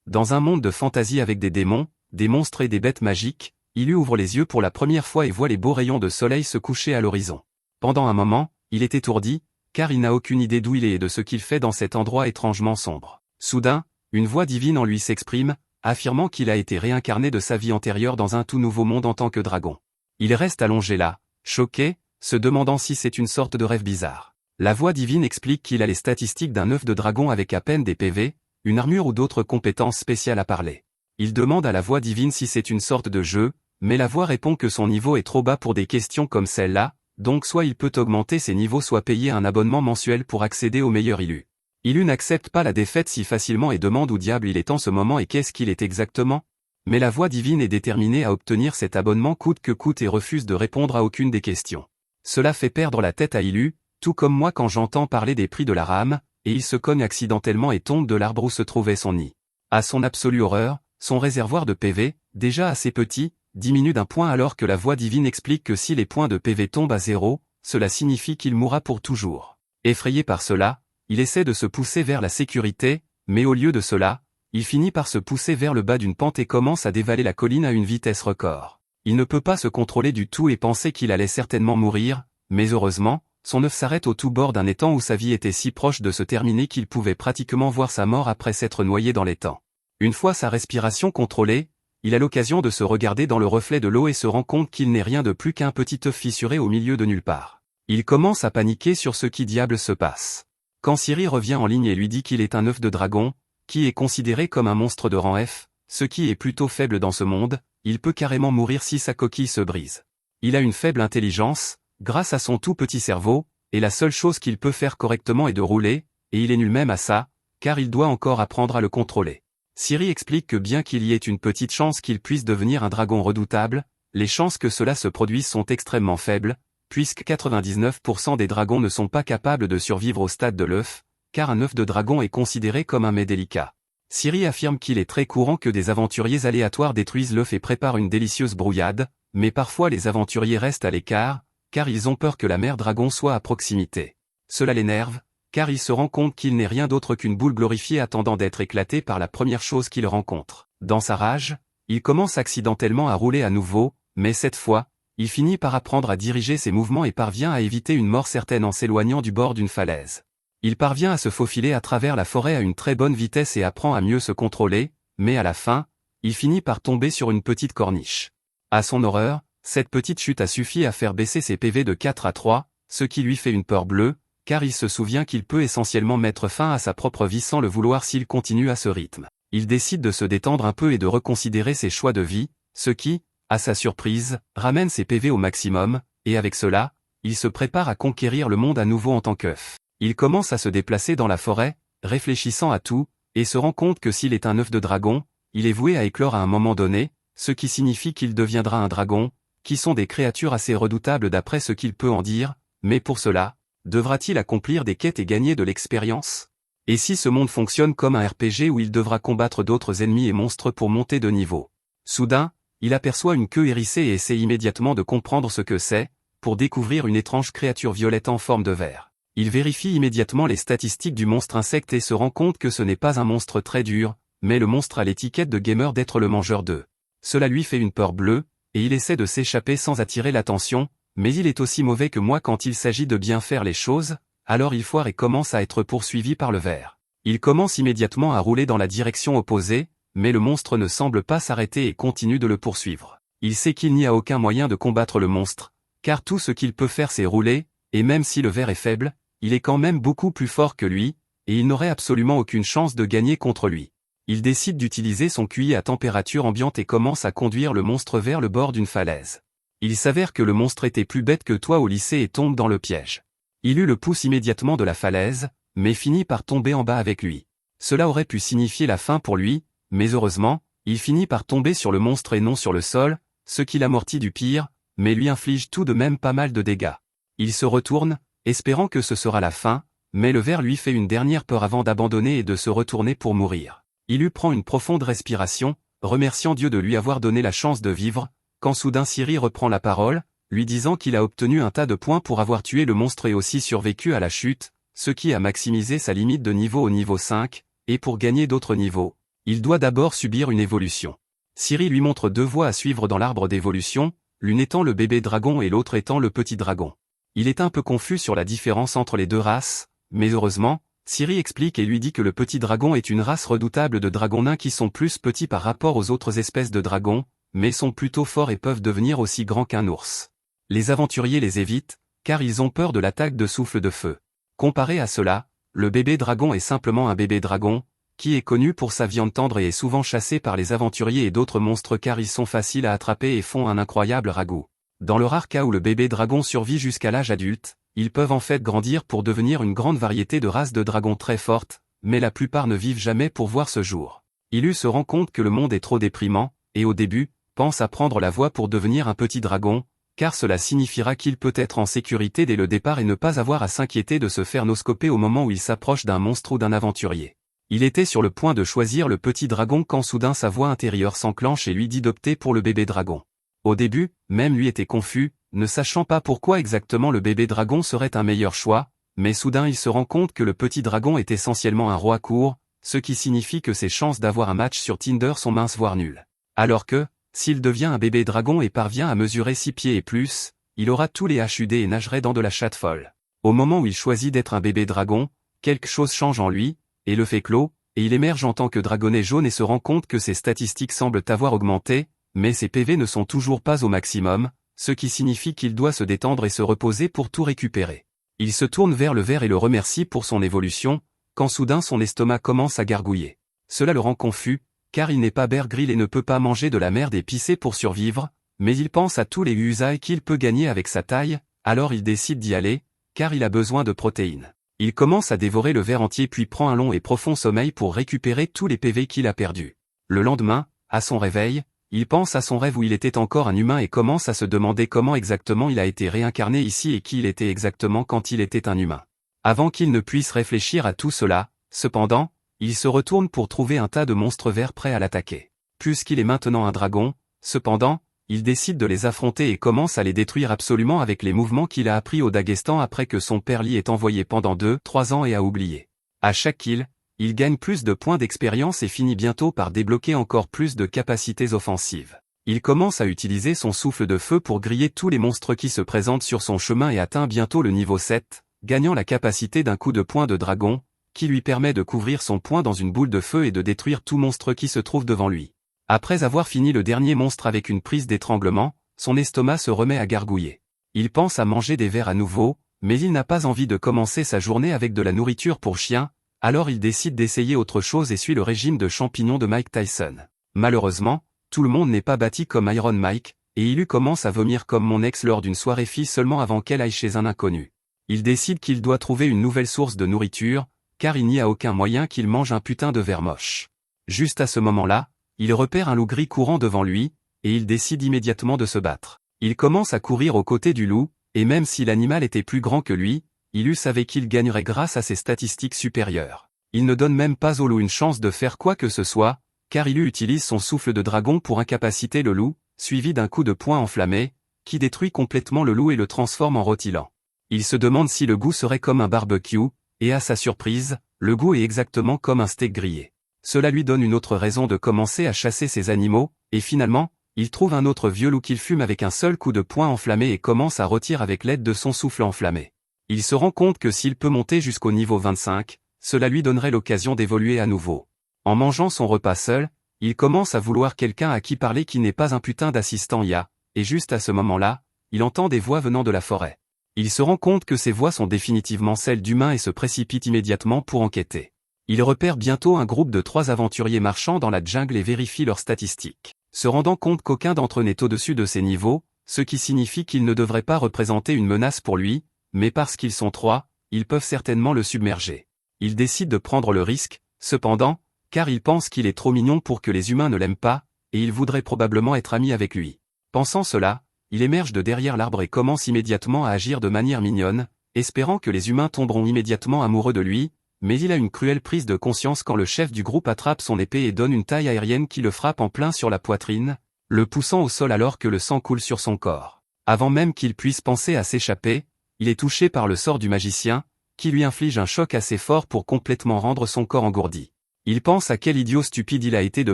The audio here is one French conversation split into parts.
Dans un monde de fantaisie avec des démons, des monstres et des bêtes magiques, Ilu ouvre les yeux pour la première fois et voit les beaux rayons de soleil se coucher à l'horizon. Pendant un moment, il est étourdi, car il n'a aucune idée d'où il est et de ce qu'il fait dans cet endroit étrangement sombre. Soudain, une voix divine en lui s'exprime, affirmant qu'il a été réincarné de sa vie antérieure dans un tout nouveau monde en tant que dragon. Il reste allongé là, choqué, se demandant si c'est une sorte de rêve bizarre. La voix divine explique qu'il a les statistiques d'un œuf de dragon avec à peine des PV, une armure ou d'autres compétences spéciales à parler. Il demande à la voix divine si c'est une sorte de jeu, mais la voix répond que son niveau est trop bas pour des questions comme celle-là, donc soit il peut augmenter ses niveaux soit payer un abonnement mensuel pour accéder au meilleur Ilu. Ilu n'accepte pas la défaite si facilement et demande où diable il est en ce moment et qu'est-ce qu'il est exactement. Mais la voix divine est déterminée à obtenir cet abonnement coûte que coûte et refuse de répondre à aucune des questions. Cela fait perdre la tête à Ilu, tout comme moi quand j'entends parler des prix de la rame, et il se cogne accidentellement et tombe de l'arbre où se trouvait son nid. À son absolue horreur, son réservoir de PV, déjà assez petit, diminue d'un point alors que la voix divine explique que si les points de PV tombent à 0, cela signifie qu'il mourra pour toujours. Effrayé par cela, il essaie de se pousser vers la sécurité, mais au lieu de cela, il finit par se pousser vers le bas d'une pente et commence à dévaler la colline à une vitesse record. Il ne peut pas se contrôler du tout et pensait qu'il allait certainement mourir, mais heureusement, son œuf s'arrête au tout bord d'un étang où sa vie était si proche de se terminer qu'il pouvait pratiquement voir sa mort après s'être noyé dans l'étang. Une fois sa respiration contrôlée, il a l'occasion de se regarder dans le reflet de l'eau et se rend compte qu'il n'est rien de plus qu'un petit œuf fissuré au milieu de nulle part. Il commence à paniquer sur ce qui diable se passe. Quand Ciri revient en ligne et lui dit qu'il est un œuf de dragon, qui est considéré comme un monstre de rang F, ce qui est plutôt faible dans ce monde, il peut carrément mourir si sa coquille se brise. Il a une faible intelligence, grâce à son tout petit cerveau, et la seule chose qu'il peut faire correctement est de rouler, et il est nul même à ça, car il doit encore apprendre à le contrôler. Ciri explique que bien qu'il y ait une petite chance qu'il puisse devenir un dragon redoutable, les chances que cela se produise sont extrêmement faibles, puisque 99% des dragons ne sont pas capables de survivre au stade de l'œuf, car un œuf de dragon est considéré comme un mets délicat. Ciri affirme qu'il est très courant que des aventuriers aléatoires détruisent l'œuf et préparent une délicieuse brouillade, mais parfois les aventuriers restent à l'écart, car ils ont peur que la mère dragon soit à proximité. Cela l'énerve, car il se rend compte qu'il n'est rien d'autre qu'une boule glorifiée attendant d'être éclatée par la première chose qu'il rencontre. Dans sa rage, il commence accidentellement à rouler à nouveau, mais cette fois, il finit par apprendre à diriger ses mouvements et parvient à éviter une mort certaine en s'éloignant du bord d'une falaise. Il parvient à se faufiler à travers la forêt à une très bonne vitesse et apprend à mieux se contrôler, mais à la fin, il finit par tomber sur une petite corniche. À son horreur, cette petite chute a suffi à faire baisser ses PV de 4 à 3, ce qui lui fait une peur bleue, car il se souvient qu'il peut essentiellement mettre fin à sa propre vie sans le vouloir s'il continue à ce rythme. Il décide de se détendre un peu et de reconsidérer ses choix de vie, ce qui, à sa surprise, ramène ses PV au maximum, et avec cela, il se prépare à conquérir le monde à nouveau en tant qu'œuf. Il commence à se déplacer dans la forêt, réfléchissant à tout, et se rend compte que s'il est un œuf de dragon, il est voué à éclore à un moment donné, ce qui signifie qu'il deviendra un dragon, qui sont des créatures assez redoutables d'après ce qu'il peut en dire, mais pour cela, devra-t-il accomplir des quêtes et gagner de l'expérience? Et si ce monde fonctionne comme un RPG où il devra combattre d'autres ennemis et monstres pour monter de niveau? Soudain, il aperçoit une queue hérissée et essaie immédiatement de comprendre ce que c'est, pour découvrir une étrange créature violette en forme de ver. Il vérifie immédiatement les statistiques du monstre insecte et se rend compte que ce n'est pas un monstre très dur, mais le monstre a l'étiquette de gamer d'être le mangeur d'œufs. Cela lui fait une peur bleue, et il essaie de s'échapper sans attirer l'attention, mais il est aussi mauvais que moi quand il s'agit de bien faire les choses, alors il foire et commence à être poursuivi par le ver. Il commence immédiatement à rouler dans la direction opposée, mais le monstre ne semble pas s'arrêter et continue de le poursuivre. Il sait qu'il n'y a aucun moyen de combattre le monstre, car tout ce qu'il peut faire c'est rouler, et même si le ver est faible, il est quand même beaucoup plus fort que lui, et il n'aurait absolument aucune chance de gagner contre lui. Il décide d'utiliser son QI à température ambiante et commence à conduire le monstre vers le bord d'une falaise. Il s'avère que le monstre était plus bête que toi au lycée et tombe dans le piège. Ilu le pousse immédiatement de la falaise, mais finit par tomber en bas avec lui. Cela aurait pu signifier la fin pour lui, mais heureusement, il finit par tomber sur le monstre et non sur le sol, ce qui l'amortit du pire, mais lui inflige tout de même pas mal de dégâts. Il se retourne, espérant que ce sera la fin, mais le ver lui fait une dernière peur avant d'abandonner et de se retourner pour mourir. Ilu prend une profonde respiration, remerciant Dieu de lui avoir donné la chance de vivre, quand soudain Ciri reprend la parole, lui disant qu'il a obtenu un tas de points pour avoir tué le monstre et aussi survécu à la chute, ce qui a maximisé sa limite de niveau au niveau 5, et pour gagner d'autres niveaux, Il doit d'abord subir une évolution. Ciri lui montre 2 voies à suivre dans l'arbre d'évolution, l'une étant le bébé dragon et l'autre étant le petit dragon. Il est un peu confus sur la différence entre les 2 races, mais heureusement, Ciri explique et lui dit que le petit dragon est une race redoutable de dragons nains qui sont plus petits par rapport aux autres espèces de dragons, mais sont plutôt forts et peuvent devenir aussi grands qu'un ours. Les aventuriers les évitent, car ils ont peur de l'attaque de souffle de feu. Comparé à cela, le bébé dragon est simplement un bébé dragon, qui est connu pour sa viande tendre et est souvent chassé par les aventuriers et d'autres monstres car ils sont faciles à attraper et font un incroyable ragoût. Dans le rare cas où le bébé dragon survit jusqu'à l'âge adulte, ils peuvent en fait grandir pour devenir une grande variété de races de dragons très fortes, mais la plupart ne vivent jamais pour voir ce jour. Ilu se rend compte que le monde est trop déprimant, et au début, pense à prendre la voie pour devenir un petit dragon, car cela signifiera qu'il peut être en sécurité dès le départ et ne pas avoir à s'inquiéter de se faire noscoper au moment où il s'approche d'un monstre ou d'un aventurier. Il était sur le point de choisir le petit dragon quand soudain sa voix intérieure s'enclenche et lui dit d'opter pour le bébé dragon. Au début, même lui était confus, ne sachant pas pourquoi exactement le bébé dragon serait un meilleur choix, mais soudain il se rend compte que le petit dragon est essentiellement un roi court, ce qui signifie que ses chances d'avoir un match sur Tinder sont minces voire nulles. Alors que, s'il devient un bébé dragon et parvient à mesurer 6 pieds et plus, il aura tous les HUD et nagerait dans de la chatte folle. Au moment où il choisit d'être un bébé dragon, quelque chose change en lui, et le fait clos, et il émerge en tant que dragonnet jaune et se rend compte que ses statistiques semblent avoir augmenté, mais ses PV ne sont toujours pas au maximum, ce qui signifie qu'il doit se détendre et se reposer pour tout récupérer. Il se tourne vers le ver et le remercie pour son évolution, quand soudain son estomac commence à gargouiller. Cela le rend confus, car il n'est pas Bear Grylls et ne peut pas manger de la merde et pisser pour survivre, mais il pense à tous les usailles qu'il peut gagner avec sa taille, alors il décide d'y aller, car il a besoin de protéines. Il commence à dévorer le ver entier puis prend un long et profond sommeil pour récupérer tous les PV qu'il a perdus. Le lendemain, à son réveil, il pense à son rêve où il était encore un humain et commence à se demander comment exactement il a été réincarné ici et qui il était exactement quand il était un humain. Avant qu'il ne puisse réfléchir à tout cela, cependant, il se retourne pour trouver un tas de monstres verts prêts à l'attaquer. Puisqu'il est maintenant un dragon, cependant, il décide de les affronter et commence à les détruire absolument avec les mouvements qu'il a appris au Daghestan après que son père l'y ait envoyé pendant 2-3 ans et a oublié. À chaque kill, il gagne plus de points d'expérience et finit bientôt par débloquer encore plus de capacités offensives. Il commence à utiliser son souffle de feu pour griller tous les monstres qui se présentent sur son chemin et atteint bientôt le niveau 7, gagnant la capacité d'un coup de poing de dragon, qui lui permet de couvrir son poing dans une boule de feu et de détruire tout monstre qui se trouve devant lui. Après avoir fini le dernier monstre avec une prise d'étranglement, son estomac se remet à gargouiller. Il pense à manger des vers à nouveau, mais il n'a pas envie de commencer sa journée avec de la nourriture pour chien, alors il décide d'essayer autre chose et suit le régime de champignons de Mike Tyson. Malheureusement, tout le monde n'est pas bâti comme Iron Mike, et il commence à vomir comme mon ex lors d'une soirée fille seulement avant qu'elle aille chez un inconnu. Il décide qu'il doit trouver une nouvelle source de nourriture, car il n'y a aucun moyen qu'il mange un putain de ver moche. Juste à ce moment-là, il repère un loup gris courant devant lui, et il décide immédiatement de se battre. Il commence à courir aux côtés du loup, et même si l'animal était plus grand que lui, il savait qu'il gagnerait grâce à ses statistiques supérieures. Il ne donne même pas au loup une chance de faire quoi que ce soit, car il utilise son souffle de dragon pour incapaciter le loup, suivi d'un coup de poing enflammé, qui détruit complètement le loup et le transforme en rôtilant. Il se demande si le goût serait comme un barbecue, et à sa surprise, le goût est exactement comme un steak grillé. Cela lui donne une autre raison de commencer à chasser ses animaux, et finalement, il trouve un autre vieux loup qu'il fume avec un seul coup de poing enflammé et commence à rôtir avec l'aide de son souffle enflammé. Il se rend compte que s'il peut monter jusqu'au niveau 25, cela lui donnerait l'occasion d'évoluer à nouveau. En mangeant son repas seul, il commence à vouloir quelqu'un à qui parler qui n'est pas un putain d'assistant IA, et juste à ce moment-là, il entend des voix venant de la forêt. Il se rend compte que ces voix sont définitivement celles d'humains et se précipite immédiatement pour enquêter. Il repère bientôt un groupe de 3 aventuriers marchant dans la jungle et vérifie leurs statistiques. Se rendant compte qu'aucun d'entre eux n'est au-dessus de ces niveaux, ce qui signifie qu'ils ne devraient pas représenter une menace pour lui, mais parce qu'ils sont 3, ils peuvent certainement le submerger. Il décide de prendre le risque, cependant, car il pense qu'il est trop mignon pour que les humains ne l'aiment pas, et il voudrait probablement être ami avec lui. Pensant cela, il émerge de derrière l'arbre et commence immédiatement à agir de manière mignonne, espérant que les humains tomberont immédiatement amoureux de lui, mais il a une cruelle prise de conscience quand le chef du groupe attrape son épée et donne une taille aérienne qui le frappe en plein sur la poitrine, le poussant au sol alors que le sang coule sur son corps. Avant même qu'il puisse penser à s'échapper, il est touché par le sort du magicien, qui lui inflige un choc assez fort pour complètement rendre son corps engourdi. Il pense à quel idiot stupide il a été de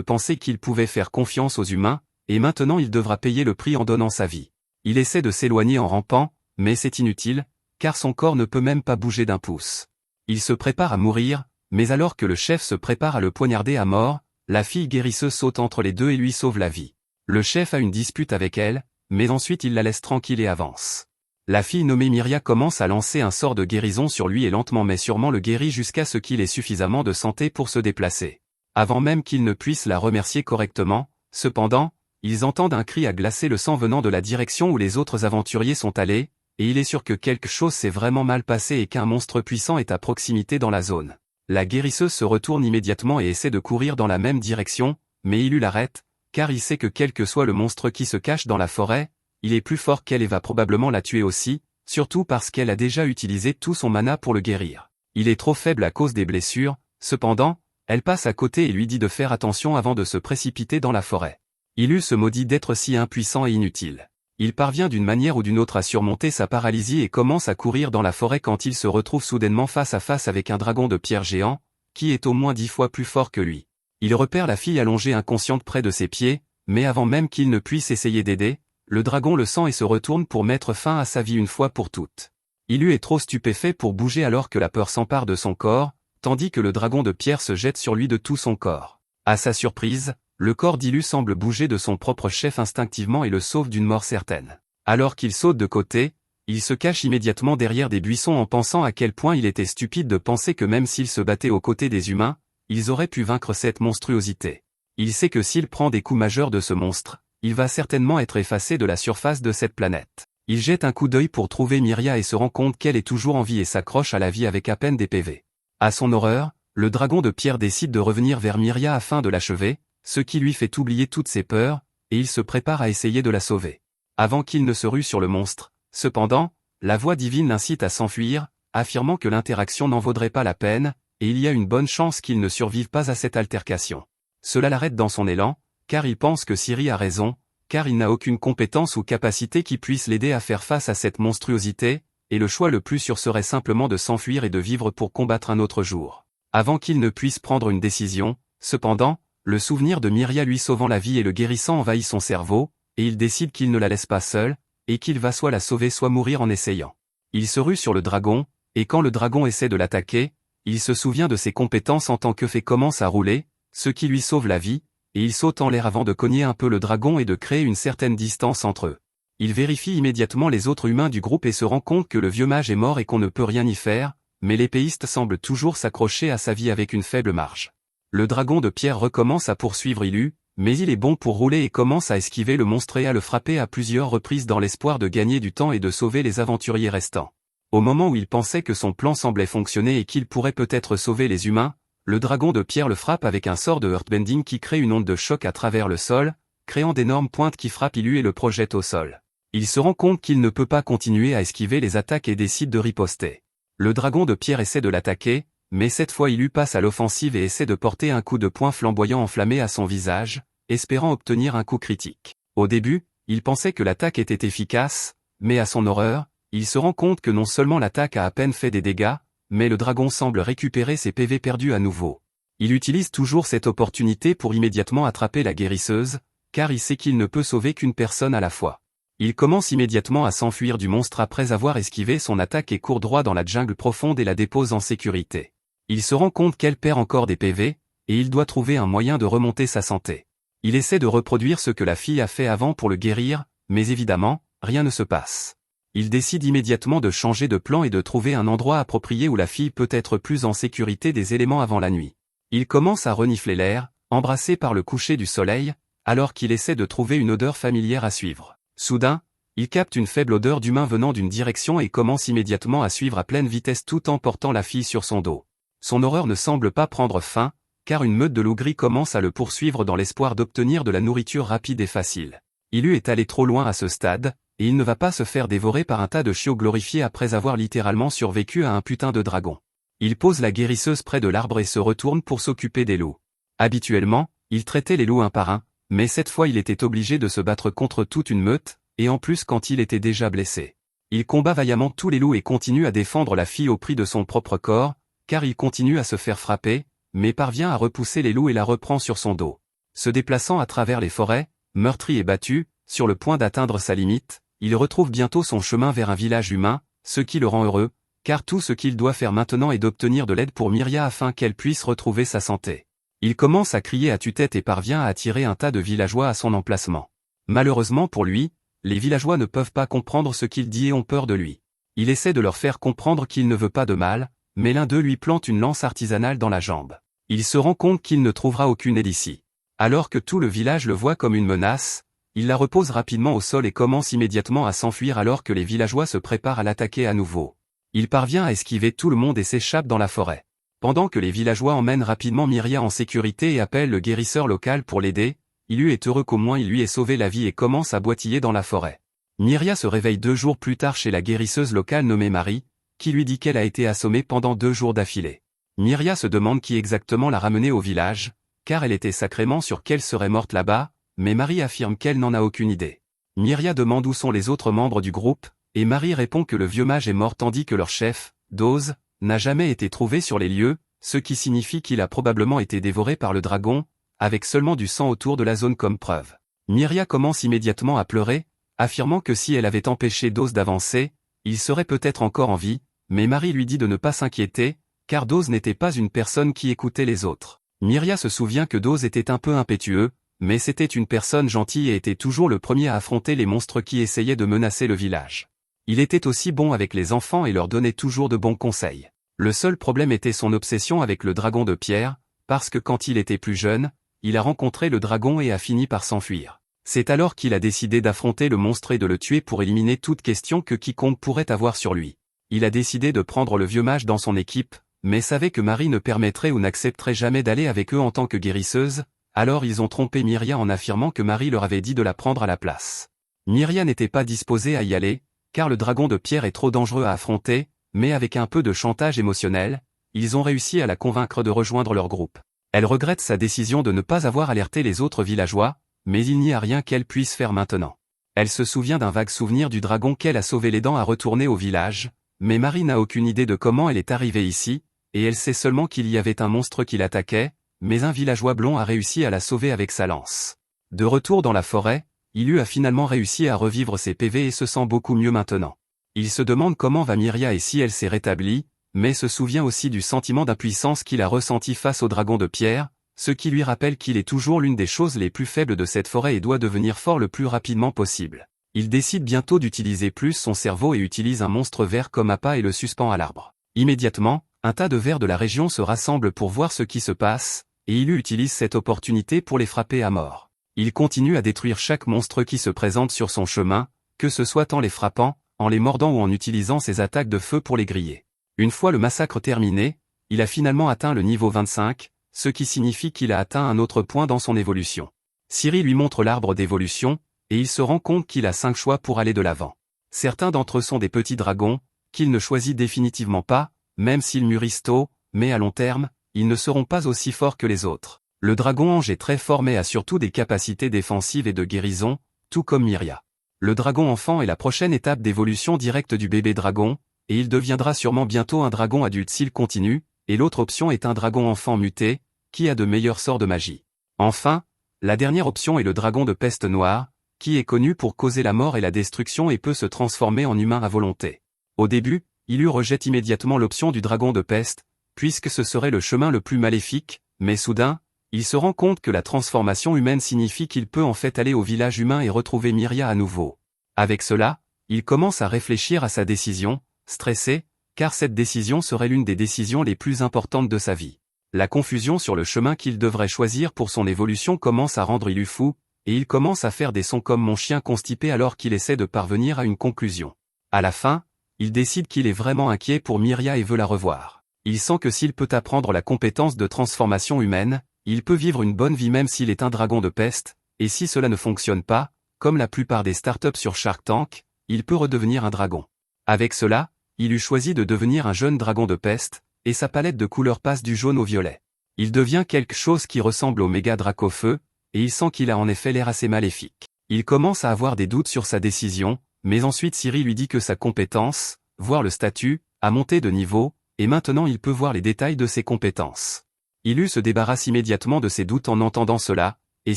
penser qu'il pouvait faire confiance aux humains, et maintenant il devra payer le prix en donnant sa vie. Il essaie de s'éloigner en rampant, mais c'est inutile, car son corps ne peut même pas bouger d'un pouce. Il se prépare à mourir, mais alors que le chef se prépare à le poignarder à mort, la fille guérisseuse saute entre les deux et lui sauve la vie. Le chef a une dispute avec elle, mais ensuite il la laisse tranquille et avance. La fille nommée Myria commence à lancer un sort de guérison sur lui et lentement mais sûrement le guérit jusqu'à ce qu'il ait suffisamment de santé pour se déplacer. Avant même qu'il ne puisse la remercier correctement, cependant, ils entendent un cri à glacer le sang venant de la direction où les autres aventuriers sont allés, et il est sûr que quelque chose s'est vraiment mal passé et qu'un monstre puissant est à proximité dans la zone. La guérisseuse se retourne immédiatement et essaie de courir dans la même direction, mais Ilu l'arrête, car il sait que quel que soit le monstre qui se cache dans la forêt, il est plus fort qu'elle et va probablement la tuer aussi, surtout parce qu'elle a déjà utilisé tout son mana pour le guérir. Il est trop faible à cause des blessures, cependant, elle passe à côté et lui dit de faire attention avant de se précipiter dans la forêt. Ilu se maudit d'être si impuissant et inutile. Il parvient d'une manière ou d'une autre à surmonter sa paralysie et commence à courir dans la forêt quand il se retrouve soudainement face à face avec un dragon de pierre géant, qui est au moins 10 fois plus fort que lui. Il repère la fille allongée inconsciente près de ses pieds, mais avant même qu'il ne puisse essayer d'aider, le dragon le sent et se retourne pour mettre fin à sa vie une fois pour toutes. Ilu est trop stupéfait pour bouger alors que la peur s'empare de son corps, tandis que le dragon de pierre se jette sur lui de tout son corps. À sa surprise, le corps d'Ilu semble bouger de son propre chef instinctivement et le sauve d'une mort certaine. Alors qu'il saute de côté, il se cache immédiatement derrière des buissons en pensant à quel point il était stupide de penser que même s'il se battait aux côtés des humains, ils auraient pu vaincre cette monstruosité. Il sait que s'il prend des coups majeurs de ce monstre, il va certainement être effacé de la surface de cette planète. Il jette un coup d'œil pour trouver Myria et se rend compte qu'elle est toujours en vie et s'accroche à la vie avec à peine des PV. À son horreur, le dragon de pierre décide de revenir vers Myria afin de l'achever, ce qui lui fait oublier toutes ses peurs, et il se prépare à essayer de la sauver. Avant qu'il ne se rue sur le monstre, cependant, la voix divine l'incite à s'enfuir, affirmant que l'interaction n'en vaudrait pas la peine, et il y a une bonne chance qu'il ne survive pas à cette altercation. Cela l'arrête dans son élan, car il pense que Ciri a raison, car il n'a aucune compétence ou capacité qui puisse l'aider à faire face à cette monstruosité, et le choix le plus sûr serait simplement de s'enfuir et de vivre pour combattre un autre jour. Avant qu'il ne puisse prendre une décision, cependant, le souvenir de Myria lui sauvant la vie et le guérissant envahit son cerveau, et il décide qu'il ne la laisse pas seule, et qu'il va soit la sauver soit mourir en essayant. Il se rue sur le dragon, et quand le dragon essaie de l'attaquer, il se souvient de ses compétences en tant que fée commence à rouler, ce qui lui sauve la vie, et il saute en l'air avant de cogner un peu le dragon et de créer une certaine distance entre eux. Il vérifie immédiatement les autres humains du groupe et se rend compte que le vieux mage est mort et qu'on ne peut rien y faire, mais l'épéiste semble toujours s'accrocher à sa vie avec une faible marge. Le dragon de pierre recommence à poursuivre Ilu, mais il est bon pour rouler et commence à esquiver le monstre et à le frapper à plusieurs reprises dans l'espoir de gagner du temps et de sauver les aventuriers restants. Au moment où il pensait que son plan semblait fonctionner et qu'il pourrait peut-être sauver les humains, le dragon de pierre le frappe avec un sort de Earthbending qui crée une onde de choc à travers le sol, créant d'énormes pointes qui frappent Ilu et le projettent au sol. Il se rend compte qu'il ne peut pas continuer à esquiver les attaques et décide de riposter. Le dragon de pierre essaie de l'attaquer, mais cette fois Ilu passe à l'offensive et essaie de porter un coup de poing flamboyant enflammé à son visage, espérant obtenir un coup critique. Au début, il pensait que l'attaque était efficace, mais à son horreur, il se rend compte que non seulement l'attaque a à peine fait des dégâts, mais le dragon semble récupérer ses PV perdus à nouveau. Il utilise toujours cette opportunité pour immédiatement attraper la guérisseuse, car il sait qu'il ne peut sauver qu'une personne à la fois. Il commence immédiatement à s'enfuir du monstre après avoir esquivé son attaque et court droit dans la jungle profonde et la dépose en sécurité. Il se rend compte qu'elle perd encore des PV, et il doit trouver un moyen de remonter sa santé. Il essaie de reproduire ce que la fille a fait avant pour le guérir, mais évidemment, rien ne se passe. Il décide immédiatement de changer de plan et de trouver un endroit approprié où la fille peut être plus en sécurité des éléments avant la nuit. Il commence à renifler l'air, embrassé par le coucher du soleil, alors qu'il essaie de trouver une odeur familière à suivre. Soudain, il capte une faible odeur d'humain venant d'une direction et commence immédiatement à suivre à pleine vitesse tout en portant la fille sur son dos. Son horreur ne semble pas prendre fin, car une meute de loups gris commence à le poursuivre dans l'espoir d'obtenir de la nourriture rapide et facile. Ilu est allé trop loin à ce stade, et il ne va pas se faire dévorer par un tas de chiots glorifiés après avoir littéralement survécu à un putain de dragon. Il pose la guérisseuse près de l'arbre et se retourne pour s'occuper des loups. Habituellement, il traitait les loups un par un, mais cette fois il était obligé de se battre contre toute une meute, et en plus quand il était déjà blessé. Il combat vaillamment tous les loups et continue à défendre la fille au prix de son propre corps, car il continue à se faire frapper, mais parvient à repousser les loups et la reprend sur son dos. Se déplaçant à travers les forêts, meurtri et battu, sur le point d'atteindre sa limite, il retrouve bientôt son chemin vers un village humain, ce qui le rend heureux, car tout ce qu'il doit faire maintenant est d'obtenir de l'aide pour Myria afin qu'elle puisse retrouver sa santé. Il commence à crier à tue-tête et parvient à attirer un tas de villageois à son emplacement. Malheureusement pour lui, les villageois ne peuvent pas comprendre ce qu'il dit et ont peur de lui. Il essaie de leur faire comprendre qu'il ne veut pas de mal, mais l'un d'eux lui plante une lance artisanale dans la jambe. Il se rend compte qu'il ne trouvera aucune aide ici. Alors que tout le village le voit comme une menace, il la repose rapidement au sol et commence immédiatement à s'enfuir alors que les villageois se préparent à l'attaquer à nouveau. Il parvient à esquiver tout le monde et s'échappe dans la forêt. Pendant que les villageois emmènent rapidement Myria en sécurité et appellent le guérisseur local pour l'aider, il est heureux qu'au moins il lui ait sauvé la vie et commence à boitiller dans la forêt. Myria se réveille 2 jours plus tard chez la guérisseuse locale nommée Marie, qui lui dit qu'elle a été assommée pendant 2 jours d'affilée. Myria se demande qui exactement l'a ramenée au village, car elle était sacrément sûre qu'elle serait morte là-bas, mais Marie affirme qu'elle n'en a aucune idée. Myria demande où sont les autres membres du groupe, et Marie répond que le vieux mage est mort tandis que leur chef, Dose, n'a jamais été trouvé sur les lieux, ce qui signifie qu'il a probablement été dévoré par le dragon, avec seulement du sang autour de la zone comme preuve. Myria commence immédiatement à pleurer, affirmant que si elle avait empêché Dose d'avancer, il serait peut-être encore en vie, mais Marie lui dit de ne pas s'inquiéter, car Dose n'était pas une personne qui écoutait les autres. Myria se souvient que Dose était un peu impétueux, mais c'était une personne gentille et était toujours le premier à affronter les monstres qui essayaient de menacer le village. Il était aussi bon avec les enfants et leur donnait toujours de bons conseils. Le seul problème était son obsession avec le dragon de pierre, parce que quand il était plus jeune, il a rencontré le dragon et a fini par s'enfuir. C'est alors qu'il a décidé d'affronter le monstre et de le tuer pour éliminer toute question que quiconque pourrait avoir sur lui. Il a décidé de prendre le vieux mage dans son équipe, mais savait que Marie ne permettrait ou n'accepterait jamais d'aller avec eux en tant que guérisseuse, alors ils ont trompé Myria en affirmant que Marie leur avait dit de la prendre à la place. Myria n'était pas disposée à y aller, car le dragon de pierre est trop dangereux à affronter, mais avec un peu de chantage émotionnel, ils ont réussi à la convaincre de rejoindre leur groupe. Elle regrette sa décision de ne pas avoir alerté les autres villageois, mais il n'y a rien qu'elle puisse faire maintenant. Elle se souvient d'un vague souvenir du dragon qu'elle a sauvé les dents à retourner au village, mais Marie n'a aucune idée de comment elle est arrivée ici, et elle sait seulement qu'il y avait un monstre qui l'attaquait, mais un villageois blond a réussi à la sauver avec sa lance. De retour dans la forêt, il a finalement réussi à revivre ses PV et se sent beaucoup mieux maintenant. Il se demande comment va Myria et si elle s'est rétablie, mais se souvient aussi du sentiment d'impuissance qu'il a ressenti face au dragon de pierre, ce qui lui rappelle qu'il est toujours l'une des choses les plus faibles de cette forêt et doit devenir fort le plus rapidement possible. Il décide bientôt d'utiliser plus son cerveau et utilise un monstre vert comme appât et le suspend à l'arbre. Immédiatement, un tas de vers de la région se rassemble pour voir ce qui se passe, et il utilise cette opportunité pour les frapper à mort. Il continue à détruire chaque monstre qui se présente sur son chemin, que ce soit en les frappant, en les mordant ou en utilisant ses attaques de feu pour les griller. Une fois le massacre terminé, il a finalement atteint le niveau 25, ce qui signifie qu'il a atteint un autre point dans son évolution. Ciri lui montre l'arbre d'évolution, et il se rend compte qu'il a 5 choix pour aller de l'avant. Certains d'entre eux sont des petits dragons, qu'il ne choisit définitivement pas, même s'ils mûrissent tôt, mais à long terme, ils ne seront pas aussi forts que les autres. Le dragon ange est très fort mais a surtout des capacités défensives et de guérison, tout comme Myria. Le dragon enfant est la prochaine étape d'évolution directe du bébé dragon, et il deviendra sûrement bientôt un dragon adulte s'il continue, et l'autre option est un dragon enfant muté, qui a de meilleurs sorts de magie. Enfin, la dernière option est le dragon de peste noire, qui est connu pour causer la mort et la destruction et peut se transformer en humain à volonté. Au début, il rejette immédiatement l'option du dragon de peste, puisque ce serait le chemin le plus maléfique, mais soudain, il se rend compte que la transformation humaine signifie qu'il peut en fait aller au village humain et retrouver Myria à nouveau. Avec cela, il commence à réfléchir à sa décision, stressé, car cette décision serait l'une des décisions les plus importantes de sa vie. La confusion sur le chemin qu'il devrait choisir pour son évolution commence à rendre Ilu fou, et il commence à faire des sons comme mon chien constipé alors qu'il essaie de parvenir à une conclusion. À la fin, il décide qu'il est vraiment inquiet pour Myria et veut la revoir. Il sent que s'il peut apprendre la compétence de transformation humaine, il peut vivre une bonne vie même s'il est un dragon de peste, et si cela ne fonctionne pas, comme la plupart des startups sur Shark Tank, il peut redevenir un dragon. Avec cela, il choisit de devenir un jeune dragon de peste, et sa palette de couleurs passe du jaune au violet. Il devient quelque chose qui ressemble au méga Dracofeu, et il sent qu'il a en effet l'air assez maléfique. Il commence à avoir des doutes sur sa décision, mais ensuite Ciri lui dit que sa compétence, voire le statut, a monté de niveau, et maintenant il peut voir les détails de ses compétences. Ilu se débarrasse immédiatement de ses doutes en entendant cela, et